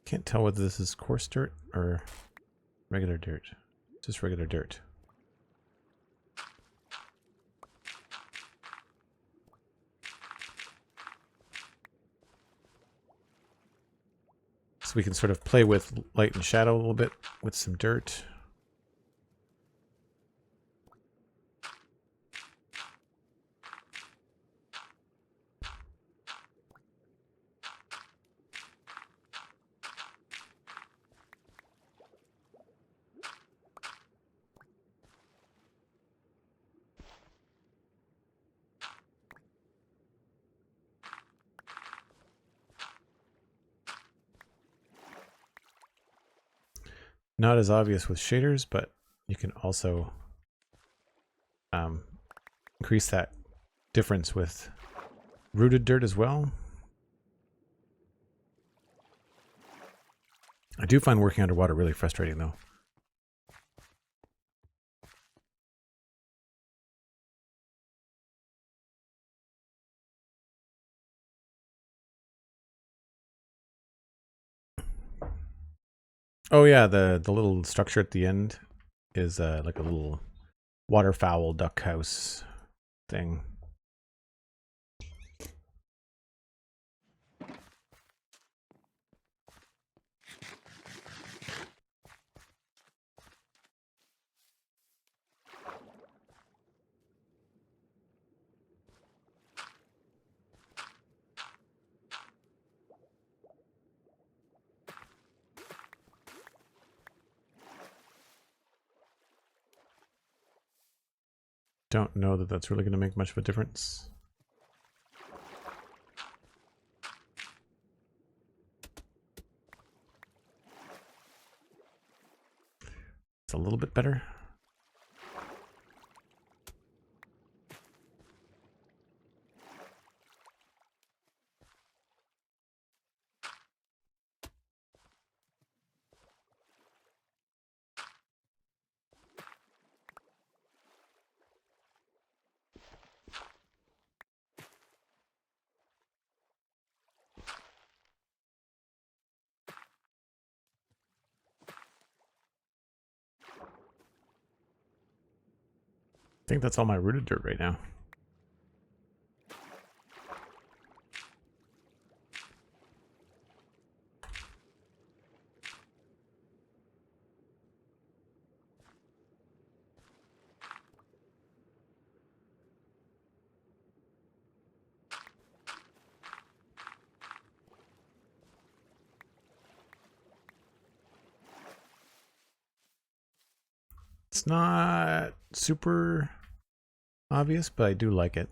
Can't tell whether this is coarse dirt or regular dirt. Just regular dirt. So we can sort of play with light and shadow a little bit with some dirt. Not as obvious with shaders, but you can also increase that difference with rooted dirt as well. I do find working underwater really frustrating though. Oh yeah, the little structure at the end is like a little waterfowl duck house thing. Don't know that that's really going to make much of a difference. It's a little bit better. I think that's all my rooted dirt right now. It's not super obvious, but I do like it.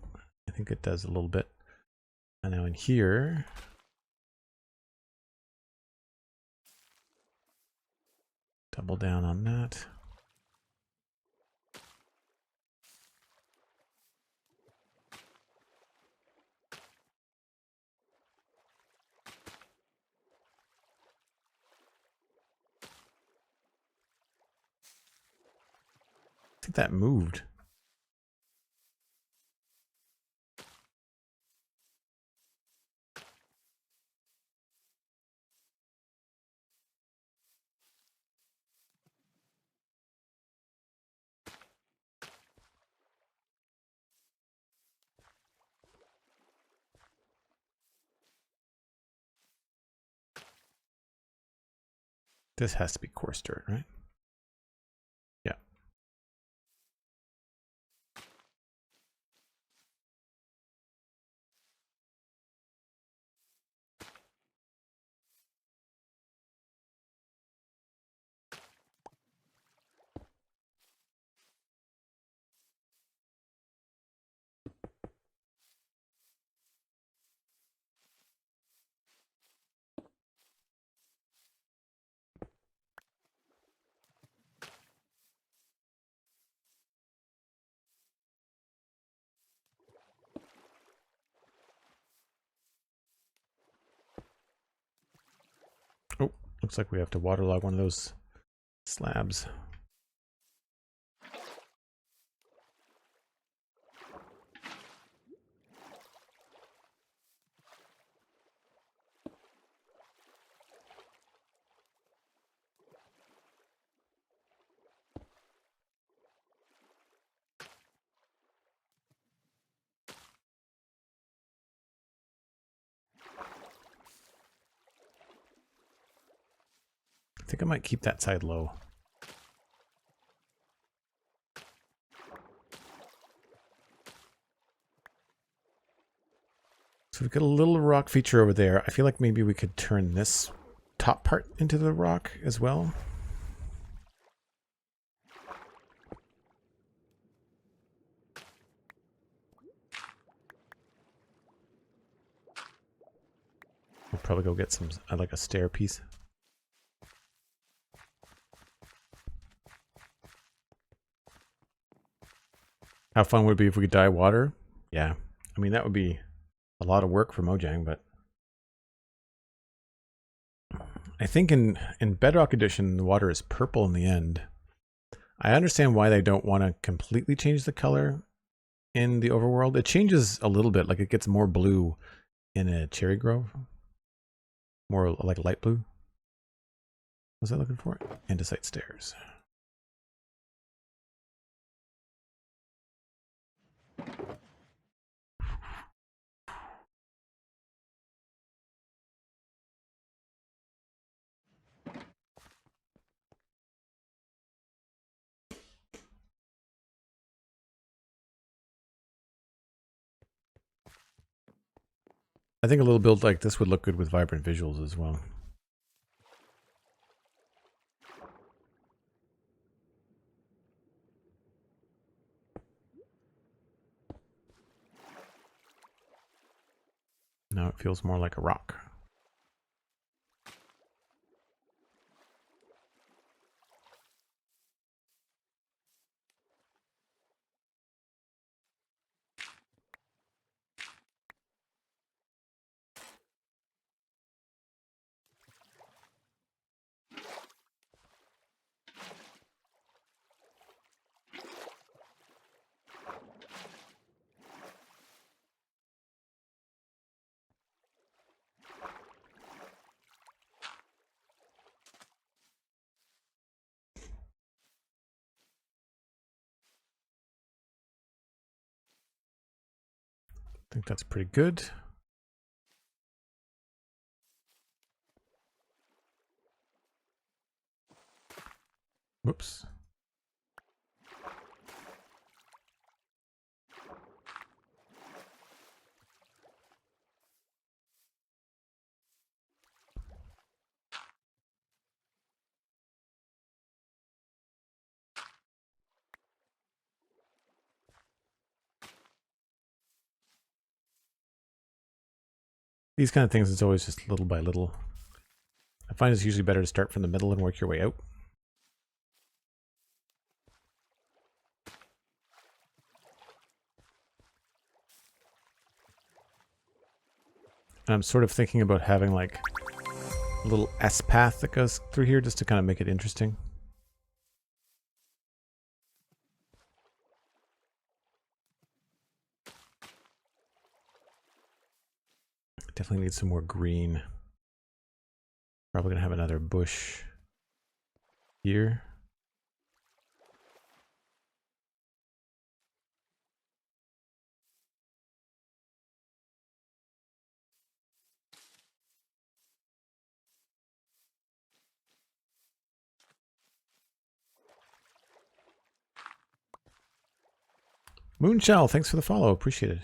I think it does a little bit. And now in here, double down on that. I think that moved. This has to be coarse dirt, right? Yeah. Oh, looks like we have to waterlog one of those slabs. I think I might keep that side low. So we've got a little rock feature over there. I feel like maybe we could turn this top part into the rock as well. We'll probably go get some, like a stair piece. How fun would it be if we could dye water? Yeah. I mean, that would be a lot of work for Mojang, but I think in Bedrock Edition, the water is purple in the end. I understand why they don't want to completely change the color in the overworld. It changes a little bit, like it gets more blue in a cherry grove. More like light blue. What was I looking for? Andesite stairs. I think a little build like this would look good with vibrant visuals as well. Now it feels more like a rock. think that's pretty good. Whoops. These kind of things, it's always just little by little. I find it's usually better to start from the middle and work your way out. And I'm sort of thinking about having like a little S path that goes through here just to kind of make it interesting. Definitely need some more green. Probably gonna have another bush here. Moonshell, thanks for the follow. Appreciate it.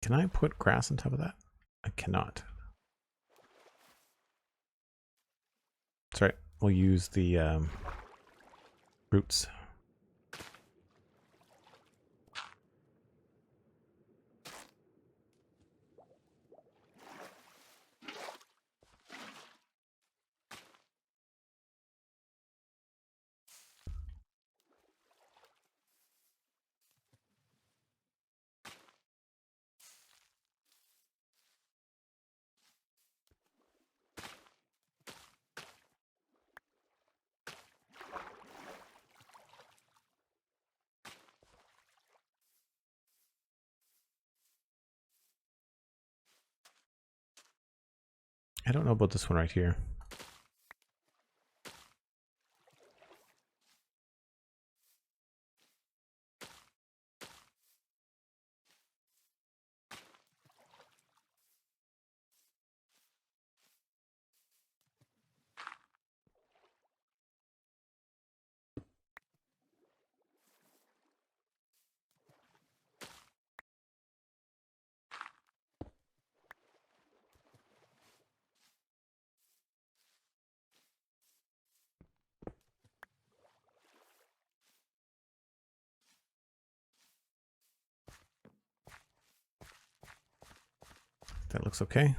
Can I put grass on top of that? I cannot. That's right. We'll use the roots. I don't know about this one right here. That looks okay.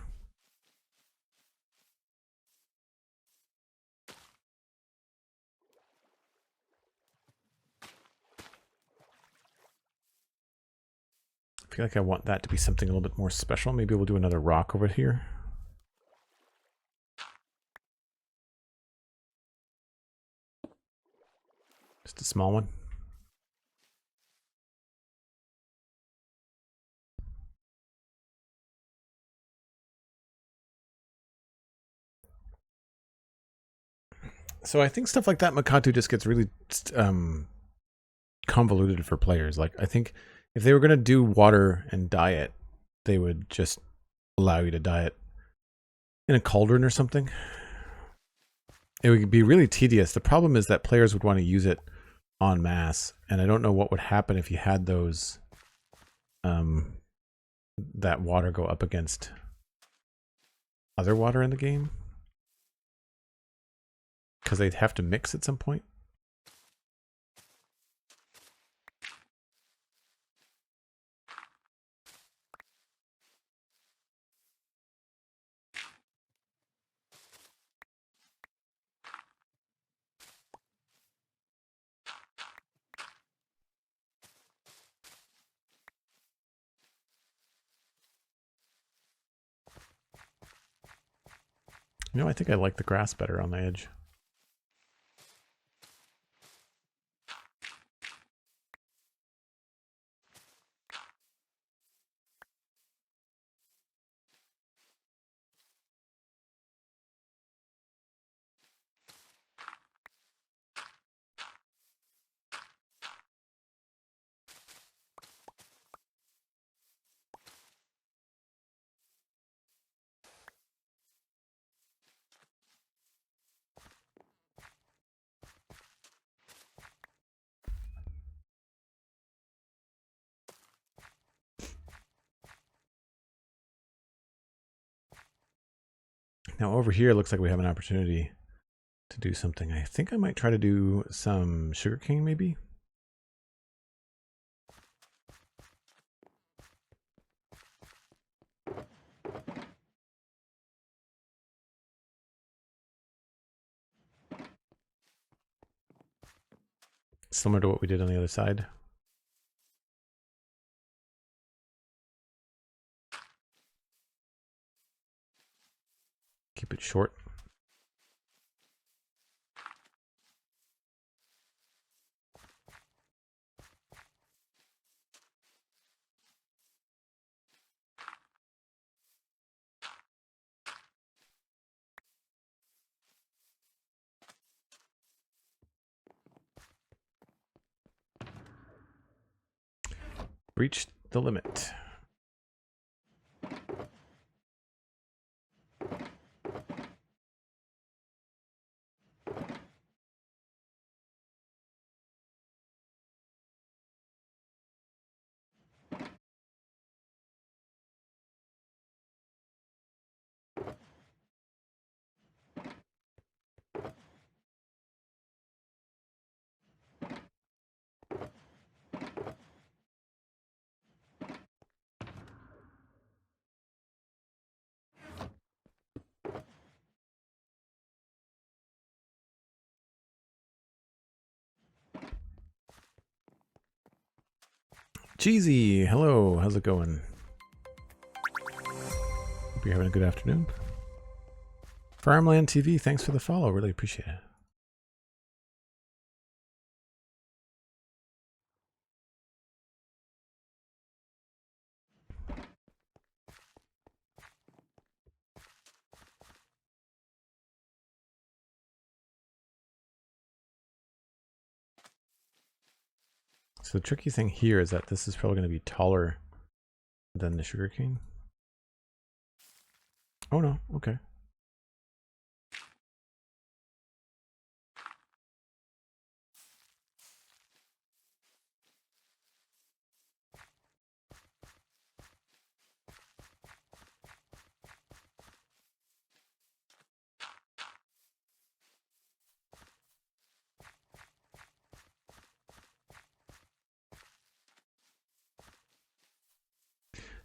I feel like I want that to be something a little bit more special. Maybe we'll do another rock over here. Just a small one. So I think stuff like that, Makatu, just gets really convoluted for players. Like, I think if they were going to do water and diet, they would just allow you to diet in a cauldron or something. It would be really tedious. The problem is that players would want to use it en masse, and I don't know what would happen if you had those that water go up against other water in the game, because they'd have to mix at some point. You know, I think I like the grass better on the edge. Now over here, it looks like we have an opportunity to do something. I think I might try to do some sugarcane maybe. Similar to what we did on the other side. Keep it short. Reached the limit. Cheesy, hello, how's it going? Hope you're having a good afternoon. Farmland TV, thanks for the follow, really appreciate it. So the tricky thing here is that this is probably going to be taller than the sugarcane. Oh no, okay.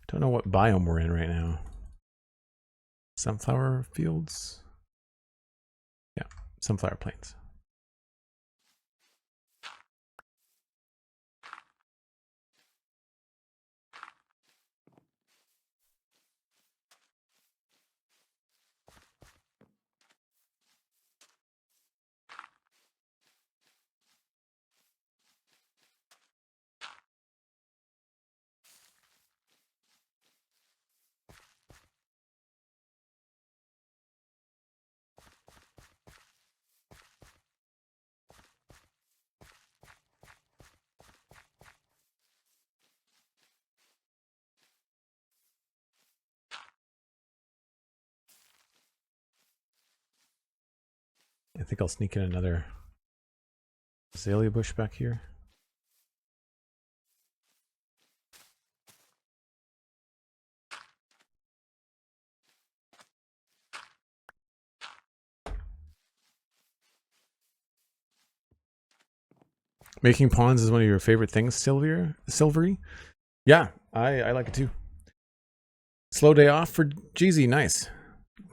Don't know what biome we're in right now. Sunflower fields? Yeah, sunflower plains. I think I'll sneak in another azalea bush back here. Making ponds is one of your favorite things, Silvery? Yeah, I like it too. Slow day off for Jeezy, nice.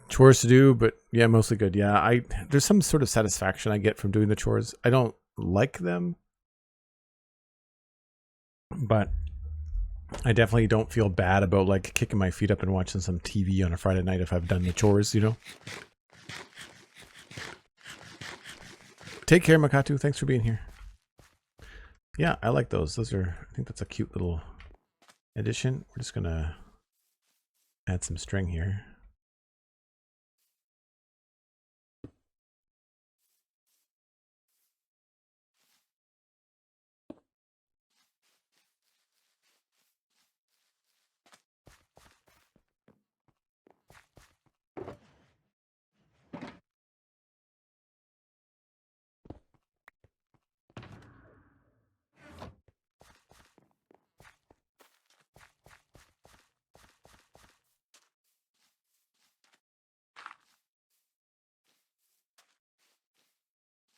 Chores to do, but yeah, mostly good. Yeah, there's some sort of satisfaction I get from doing the chores. I don't like them, but I definitely don't feel bad about like kicking my feet up and watching some TV on a Friday night if I've done the chores, you know? Take care, Makatu. Thanks for being here. Yeah, I like those. Those are, I think that's a cute little addition. We're just gonna add some string here.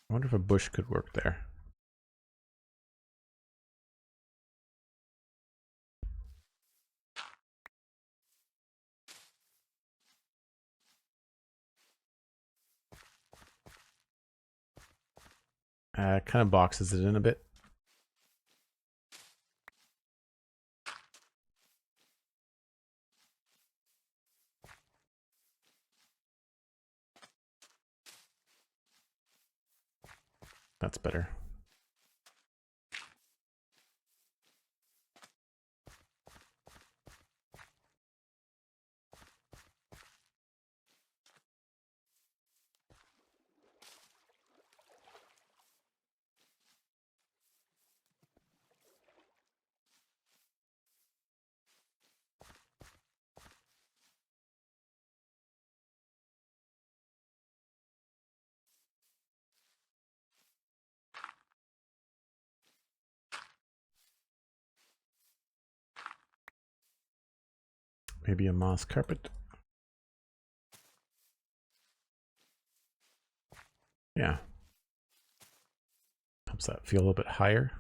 I wonder if a bush could work there. Kind of boxes it in a bit. That's better. Maybe a moss carpet. Yeah. Helps that feel a little bit higher.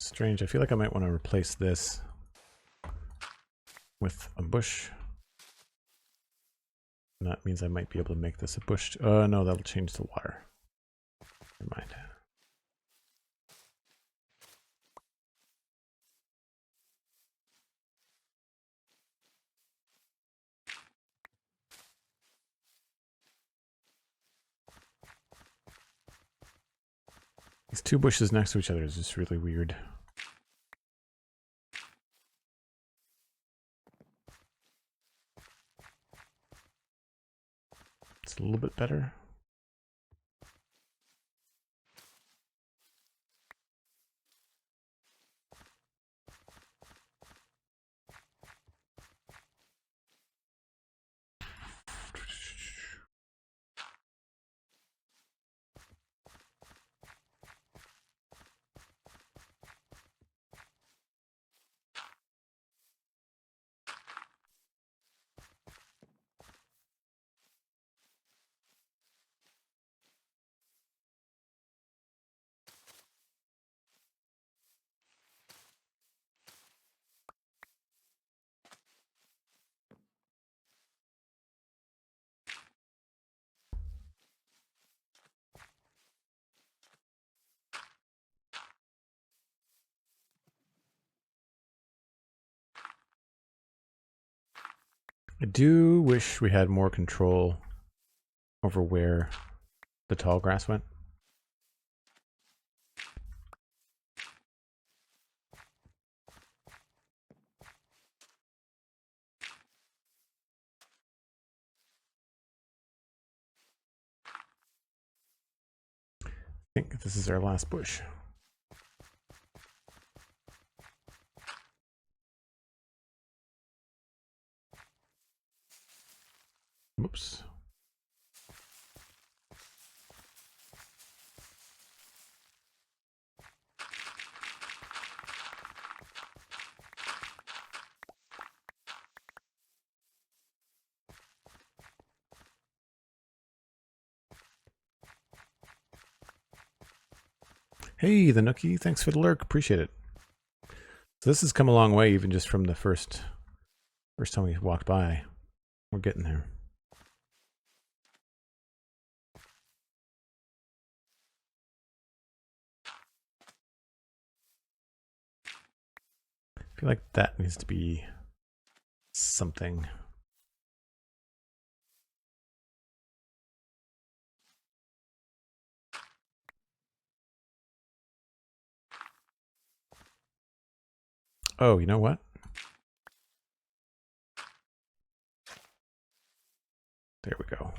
Strange. I feel like I might want to replace this with a bush. And that means I might be able to make this a bush. No, that'll change the water. Never mind. These two bushes next to each other is just really weird. It's a little bit better. I do wish we had more control over where the tall grass went. I think this is our last bush. Oops. Hey, the Nookie. Thanks for the lurk. Appreciate it. So this has come a long way, even just from the first time we walked by. We're getting there. I feel like that needs to be something. Oh, you know what? There we go.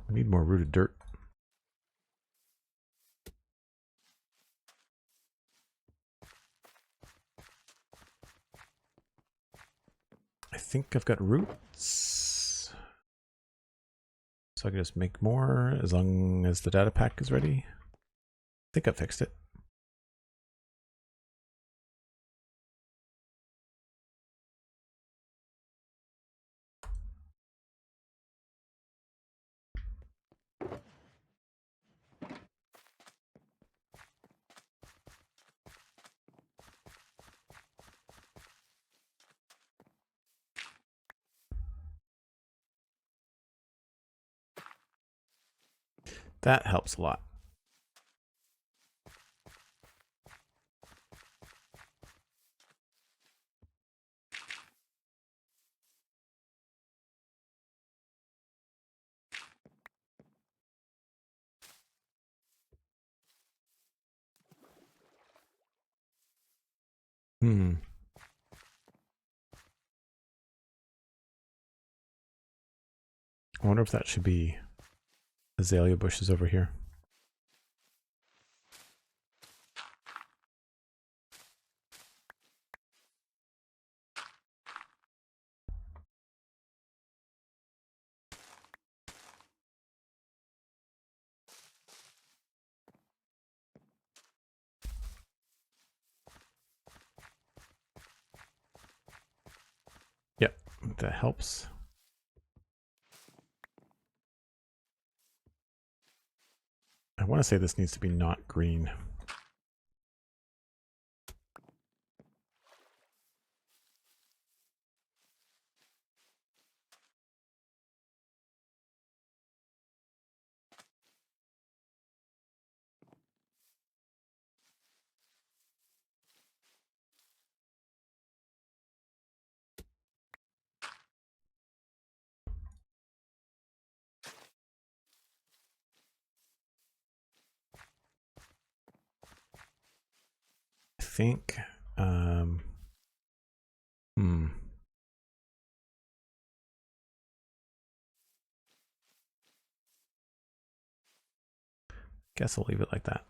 We need more rooted dirt. I think I've got roots. So I can just make more as long as the data pack is ready. I think I fixed it. That helps a lot. I wonder if that should be azalea bushes over here. Yep, that helps. I want to say this needs to be not green. I think, guess I'll leave it like that.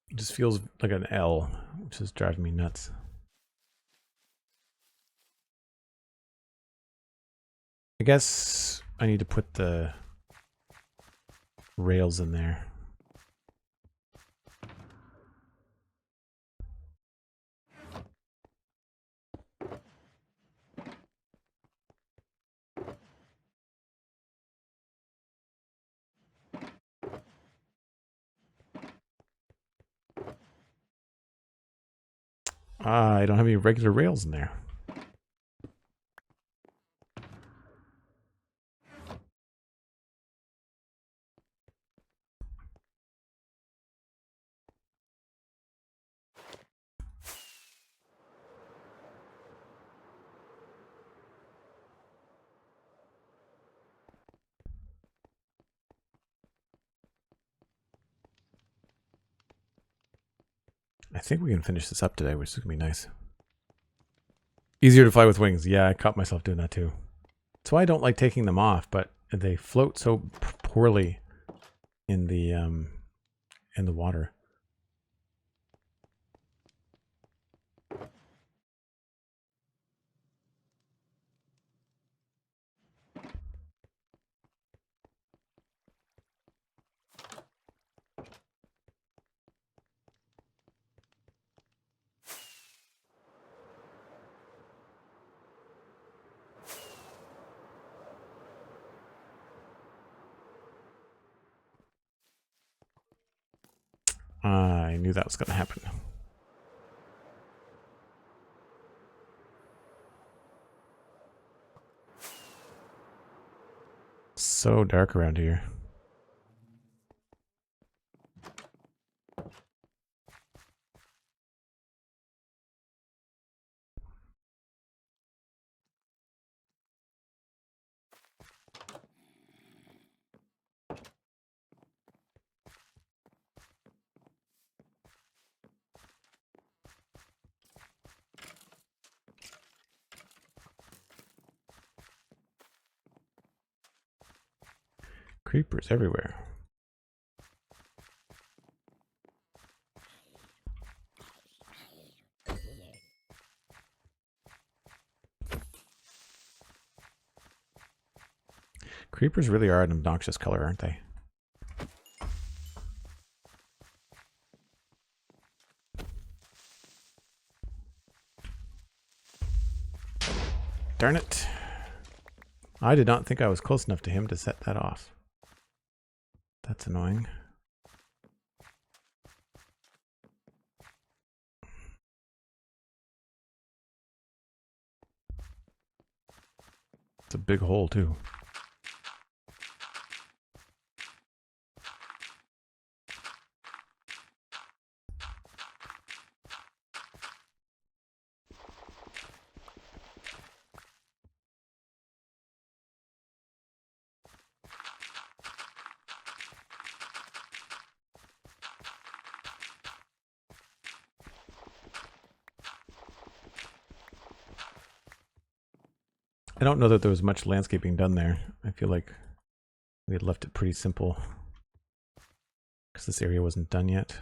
It just feels like an L, which is driving me nuts. I guess I need to put the rails in there. Ah, I don't have any regular rails in there. I think we can finish this up today, which is going to be nice. Easier to fly with wings. Yeah, I caught myself doing that too. That's why I don't like taking them off, but they float so poorly in the water. I knew that was going to happen. So dark around here. Creepers everywhere. Creepers really are an obnoxious color, aren't they? Darn it. I did not think I was close enough to him to set that off. That's annoying. It's a big hole, too. I don't know that there was much landscaping done there. I feel like we had left it pretty simple because this area wasn't done yet.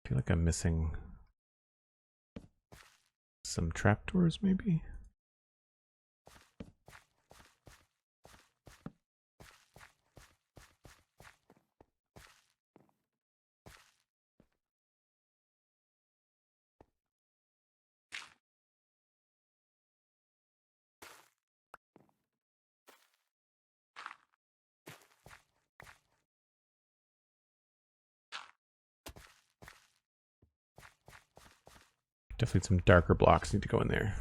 I feel like I'm missing some trapdoors, maybe? Definitely some darker blocks need to go in there.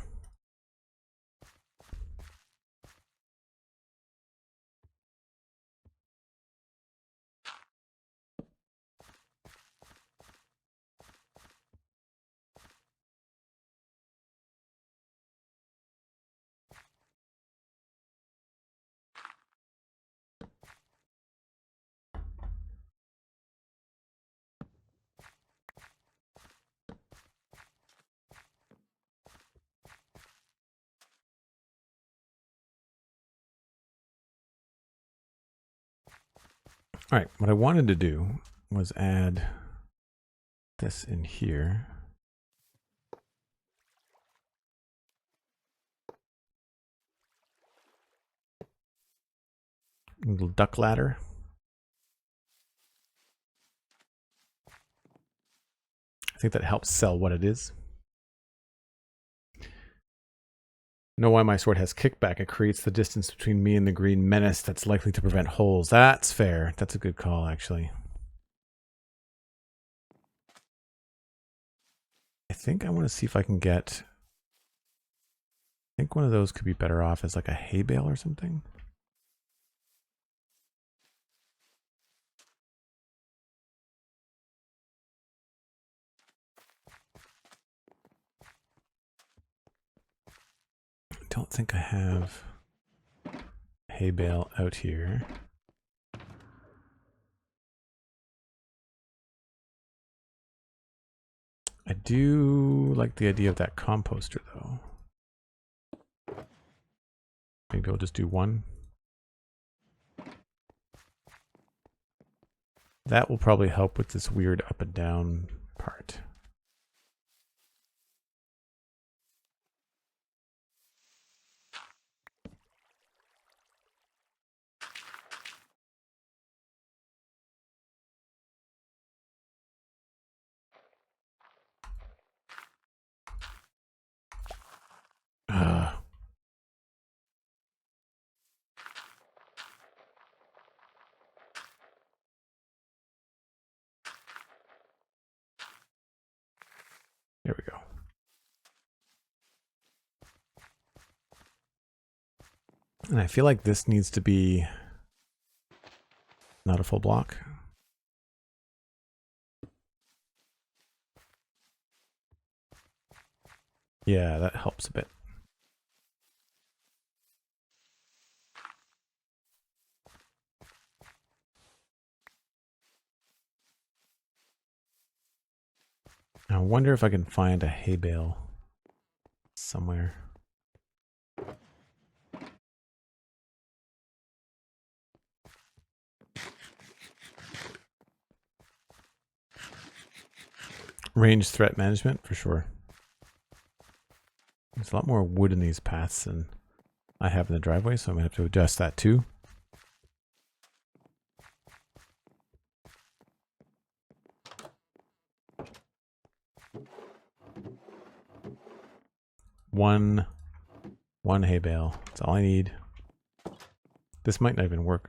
All right, what I wanted to do was add this in here. A little duck ladder. I think that helps sell what it is. Know why my sword has kickback. It creates the distance between me and the green menace that's likely to prevent holes. That's fair. That's a good call, actually. I think I want to see if I can get... I think one of those could be better off as like a hay bale or something. don't think I have hay bale out here. I do like the idea of that composter though. Maybe I'll just do one. That will probably help with this weird up and down part. There we go. And I feel like this needs to be not a full block. Yeah, that helps a bit. I wonder if I can find a hay bale somewhere. Range threat management, for sure. There's a lot more wood in these paths than I have in the driveway, so I'm going to have to adjust that too. One hay bale. That's all I need. This might not even work.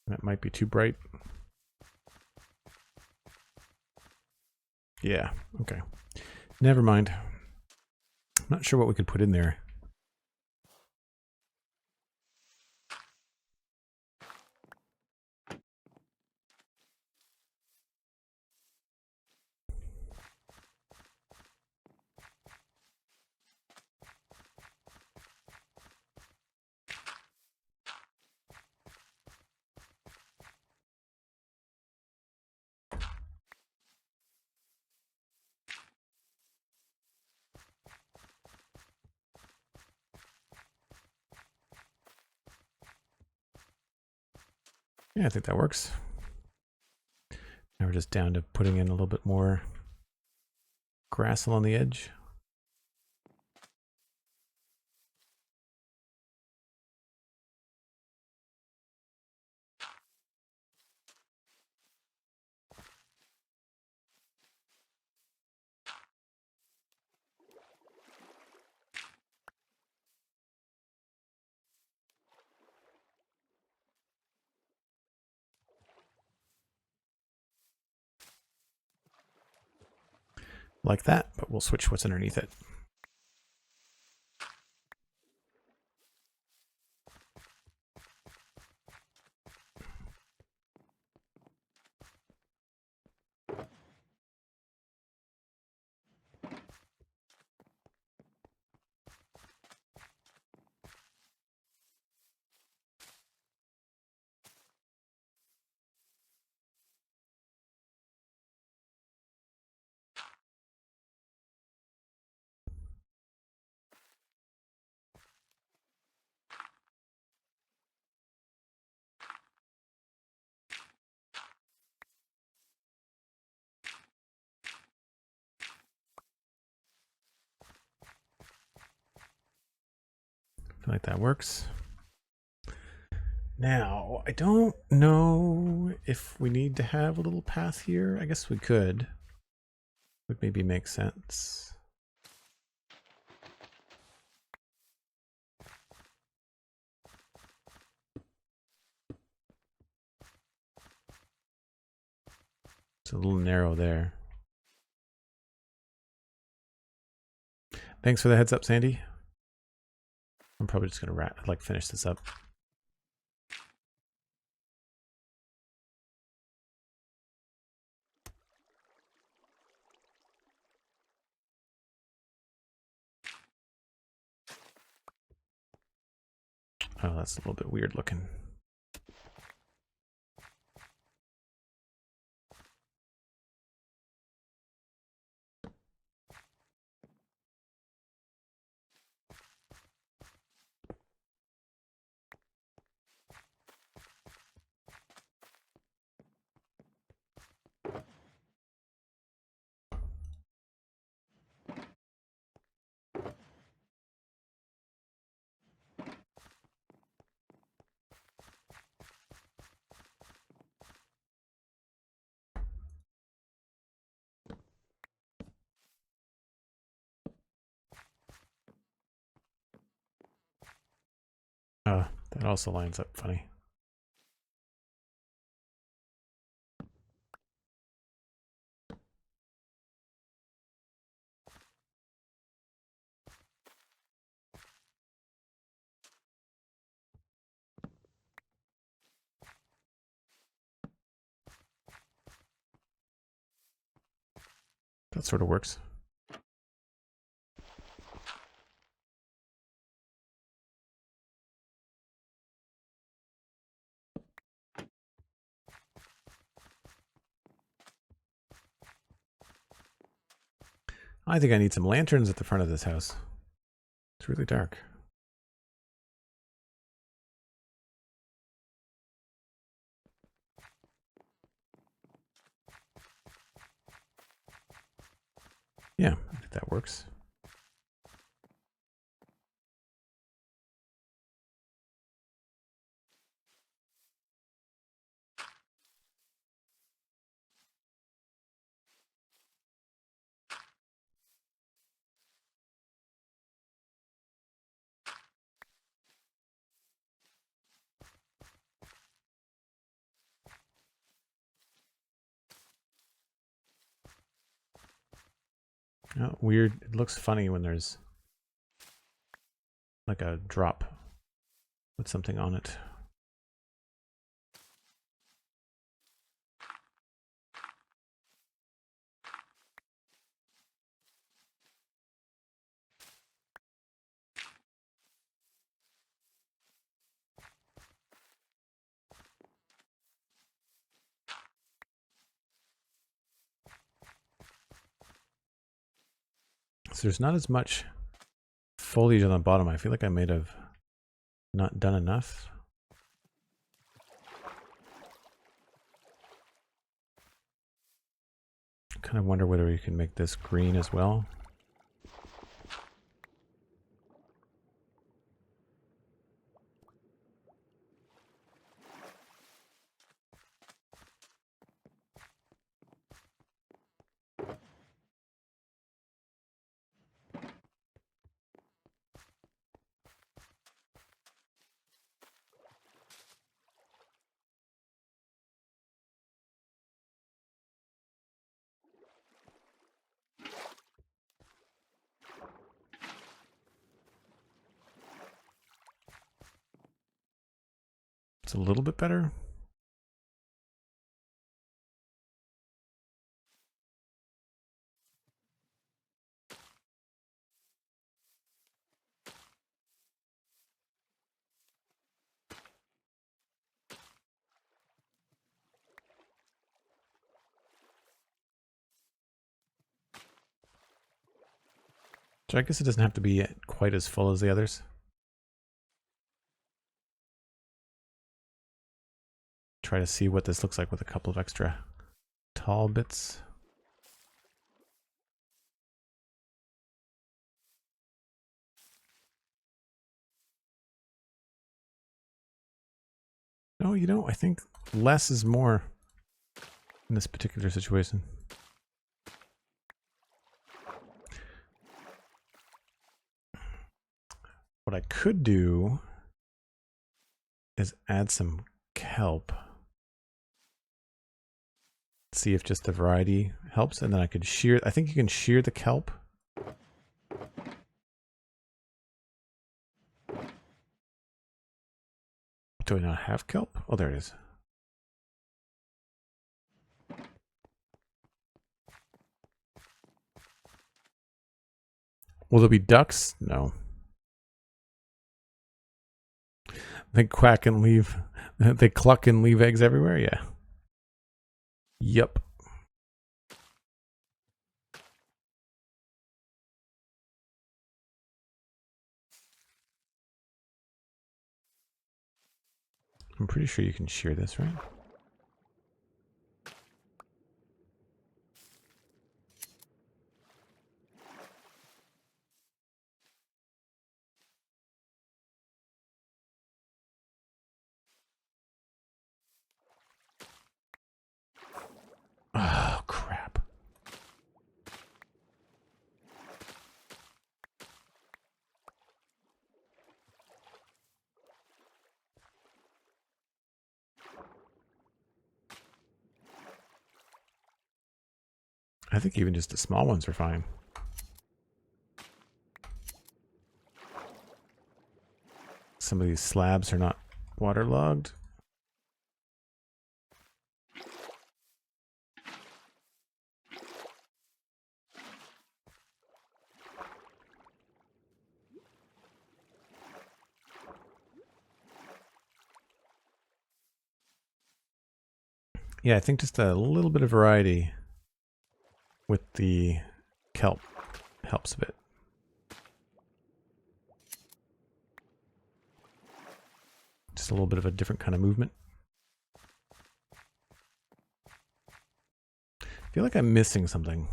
That might be too bright. Yeah, okay. Never mind. I'm not sure what we could put in there. Yeah, I think that works. Now we're just down to putting in a little bit more grass along the edge. Like that, but we'll switch what's underneath it. I feel like that works. Now, I don't know if we need to have a little path here. I guess we could. Would maybe make sense. It's a little narrow there. Thanks for the heads up, Sandy. I'm probably just gonna finish this up. Oh, that's a little bit weird looking. That also lines up funny. That sort of works. I think I need some lanterns at the front of this house. It's really dark. Yeah, I think that works. Oh, weird. It looks funny when there's like a drop with something on it. So there's not as much foliage on the bottom. I feel like I might have not done enough. Kind of wonder whether you can make this green as well. It's a little bit better. So I guess it doesn't have to be quite as full as the others. Try to see what this looks like with a couple of extra tall bits. No, you know, I think less is more in this particular situation. What I could do is add some kelp. see if just the variety helps, and then I could shear. I think you can shear the kelp. Do I not have kelp? Oh, there it is. Will there be ducks? No. They quack and leave. They cluck and leave eggs everywhere? Yeah. Yep. I'm pretty sure you can shear this, right? Oh, crap. I think even just the small ones are fine. Some of these slabs are not waterlogged. Yeah, I think just a little bit of variety with the kelp helps a bit. Just a little bit of a different kind of movement. I feel like I'm missing something.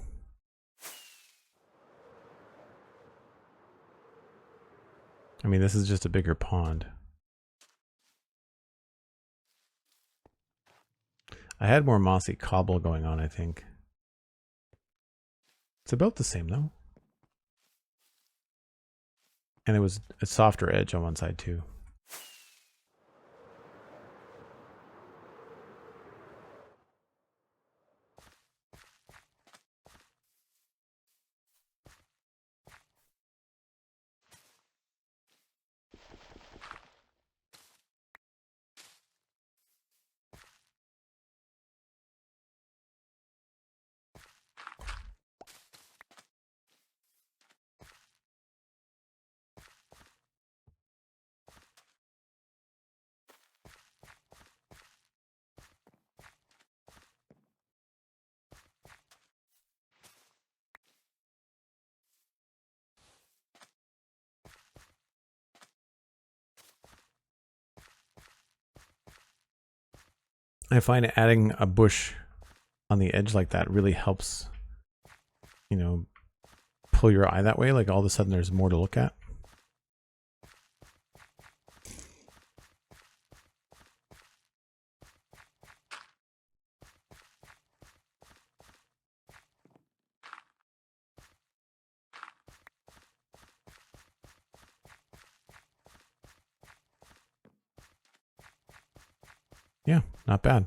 I mean, this is just a bigger pond. I had more mossy cobble going on, I think. It's about the same, though. And it was a softer edge on one side, too. I find adding a bush on the edge like that really helps, you know, pull your eye that way. Like all of a sudden there's more to look at. Yeah, not bad.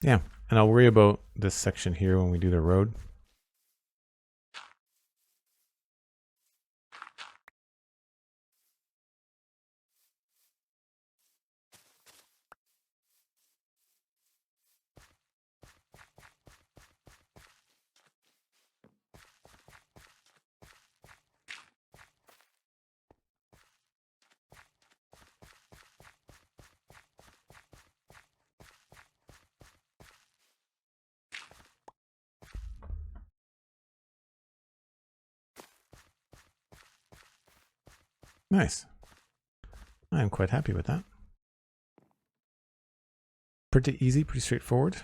Yeah, and I'll worry about this section here when we do the road. Nice. I am quite happy with that. Pretty easy, pretty straightforward.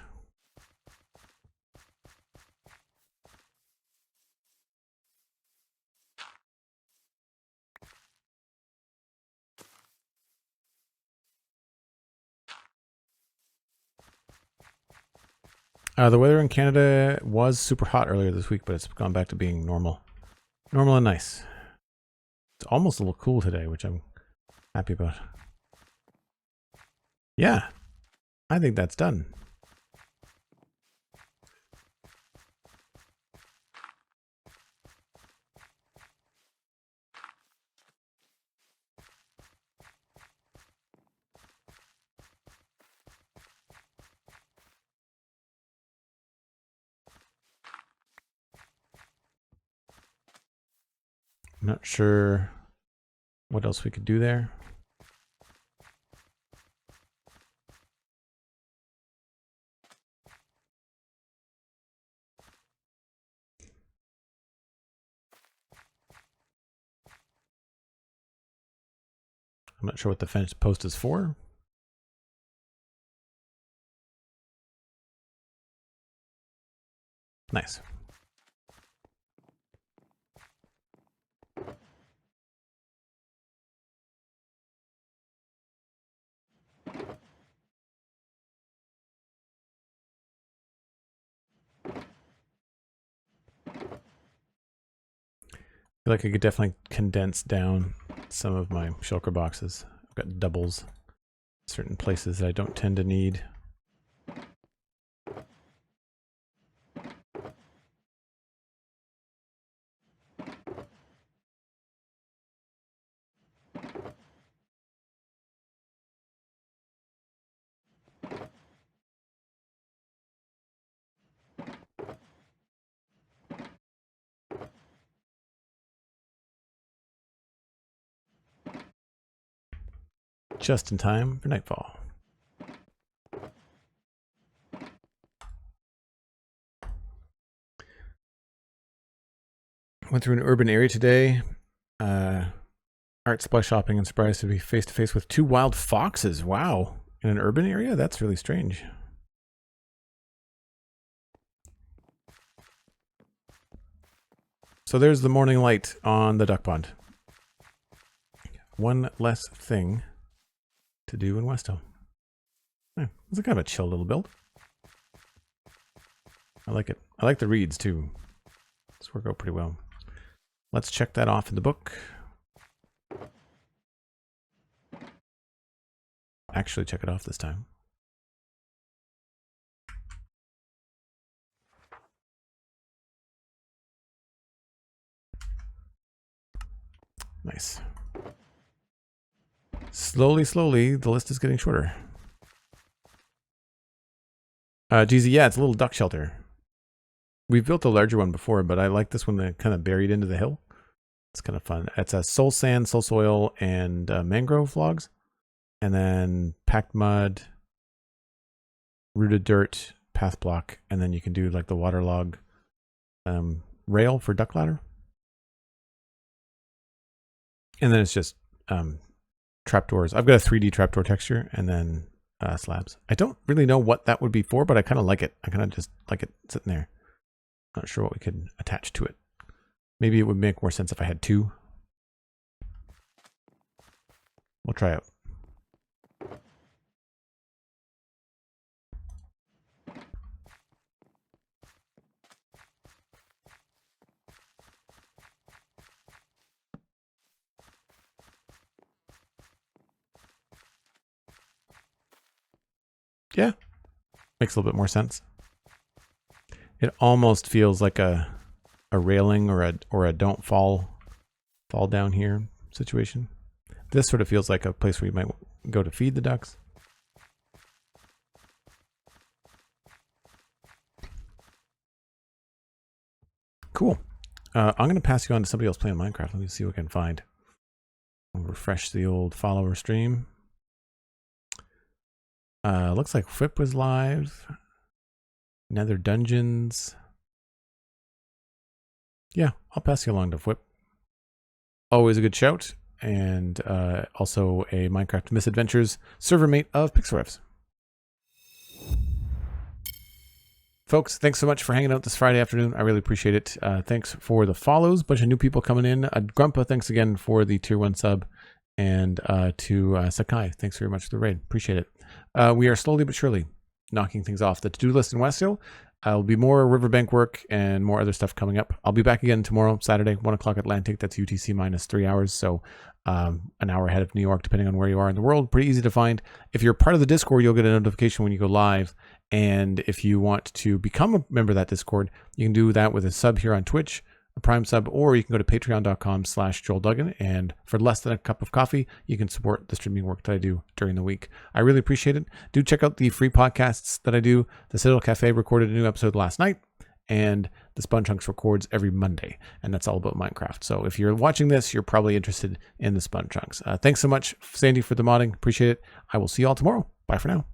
The weather in Canada was super hot earlier this week, but it's gone back to being normal. Normal and nice. It's almost a little cool today, which I'm happy about. Yeah, I think that's done. I'm not sure what else we could do there. I'm not sure what the fence post is for. Nice. I feel like I could definitely condense down some of my shulker boxes. I've got doubles, certain places that I don't tend to need. Just in time for nightfall. Went through an urban area today. Art supply shopping and surprised to be face to face with 2 wild foxes. Wow. In an urban area? That's really strange. So there's the morning light on the duck pond. One less thing to do in Westhill. Yeah, it's a kind of a chill little build. I like it. I like the reeds too. This work out pretty well. Let's check that off in the book. Actually check it off this time. Nice. Slowly, slowly, the list is getting shorter. GZ, yeah, it's a little duck shelter. We've built a larger one before, but I like this one that kind of buried into the hill. It's kind of fun. It's a soul sand, soul soil, and mangrove logs. And then packed mud, rooted dirt, path block, and then you can do like the water log rail for duck ladder. And then it's just trapdoors. I've got a 3D trapdoor texture and then slabs. I don't really know what that would be for, but I kind of like it. I kind of just like it sitting there. Not sure what we could attach to it. Maybe it would make more sense if I had 2. We'll try it. Yeah, makes a little bit more sense. It almost feels like a railing or a don't fall down here situation. This sort of feels like a place where you might go to feed the ducks. Cool. I'm going to pass you on to somebody else playing Minecraft. Let me see what I can find. I'll refresh the old follower stream. Looks like Whip was live. Nether Dungeons. Yeah, I'll pass you along to Whip. Always a good shout. and also a Minecraft Misadventures server mate of Pixelrevs. Folks, thanks so much for hanging out this Friday afternoon. I really appreciate it. Thanks for the follows. Bunch of new people coming in. Grumpa, thanks again for the tier 1 sub. And to Sakai, thanks very much for the raid. Appreciate it. We are slowly but surely knocking things off the to-do list in Westhill. There'll be more riverbank work and more other stuff coming up. I'll be back again tomorrow, Saturday, 1 o'clock Atlantic. That's UTC minus 3 hours. So an hour ahead of New York, depending on where you are in the world. Pretty easy to find. If you're part of the Discord, you'll get a notification when you go live. And if you want to become a member of that Discord, you can do that with a sub here on Twitch, a Prime sub, or you can go to patreon.com/JoelDuggan. And for less than a cup of coffee, you can support the streaming work that I do during the week. I really appreciate it. Do check out the free podcasts that I do. The Citadel Cafe recorded a new episode last night, and the Spun-Chunks records every Monday, and that's all about Minecraft. So if you're watching this, you're probably interested in the Spun-Chunks. Thanks so much, Sandy, for the modding. Appreciate it. I will see you all tomorrow. Bye for now.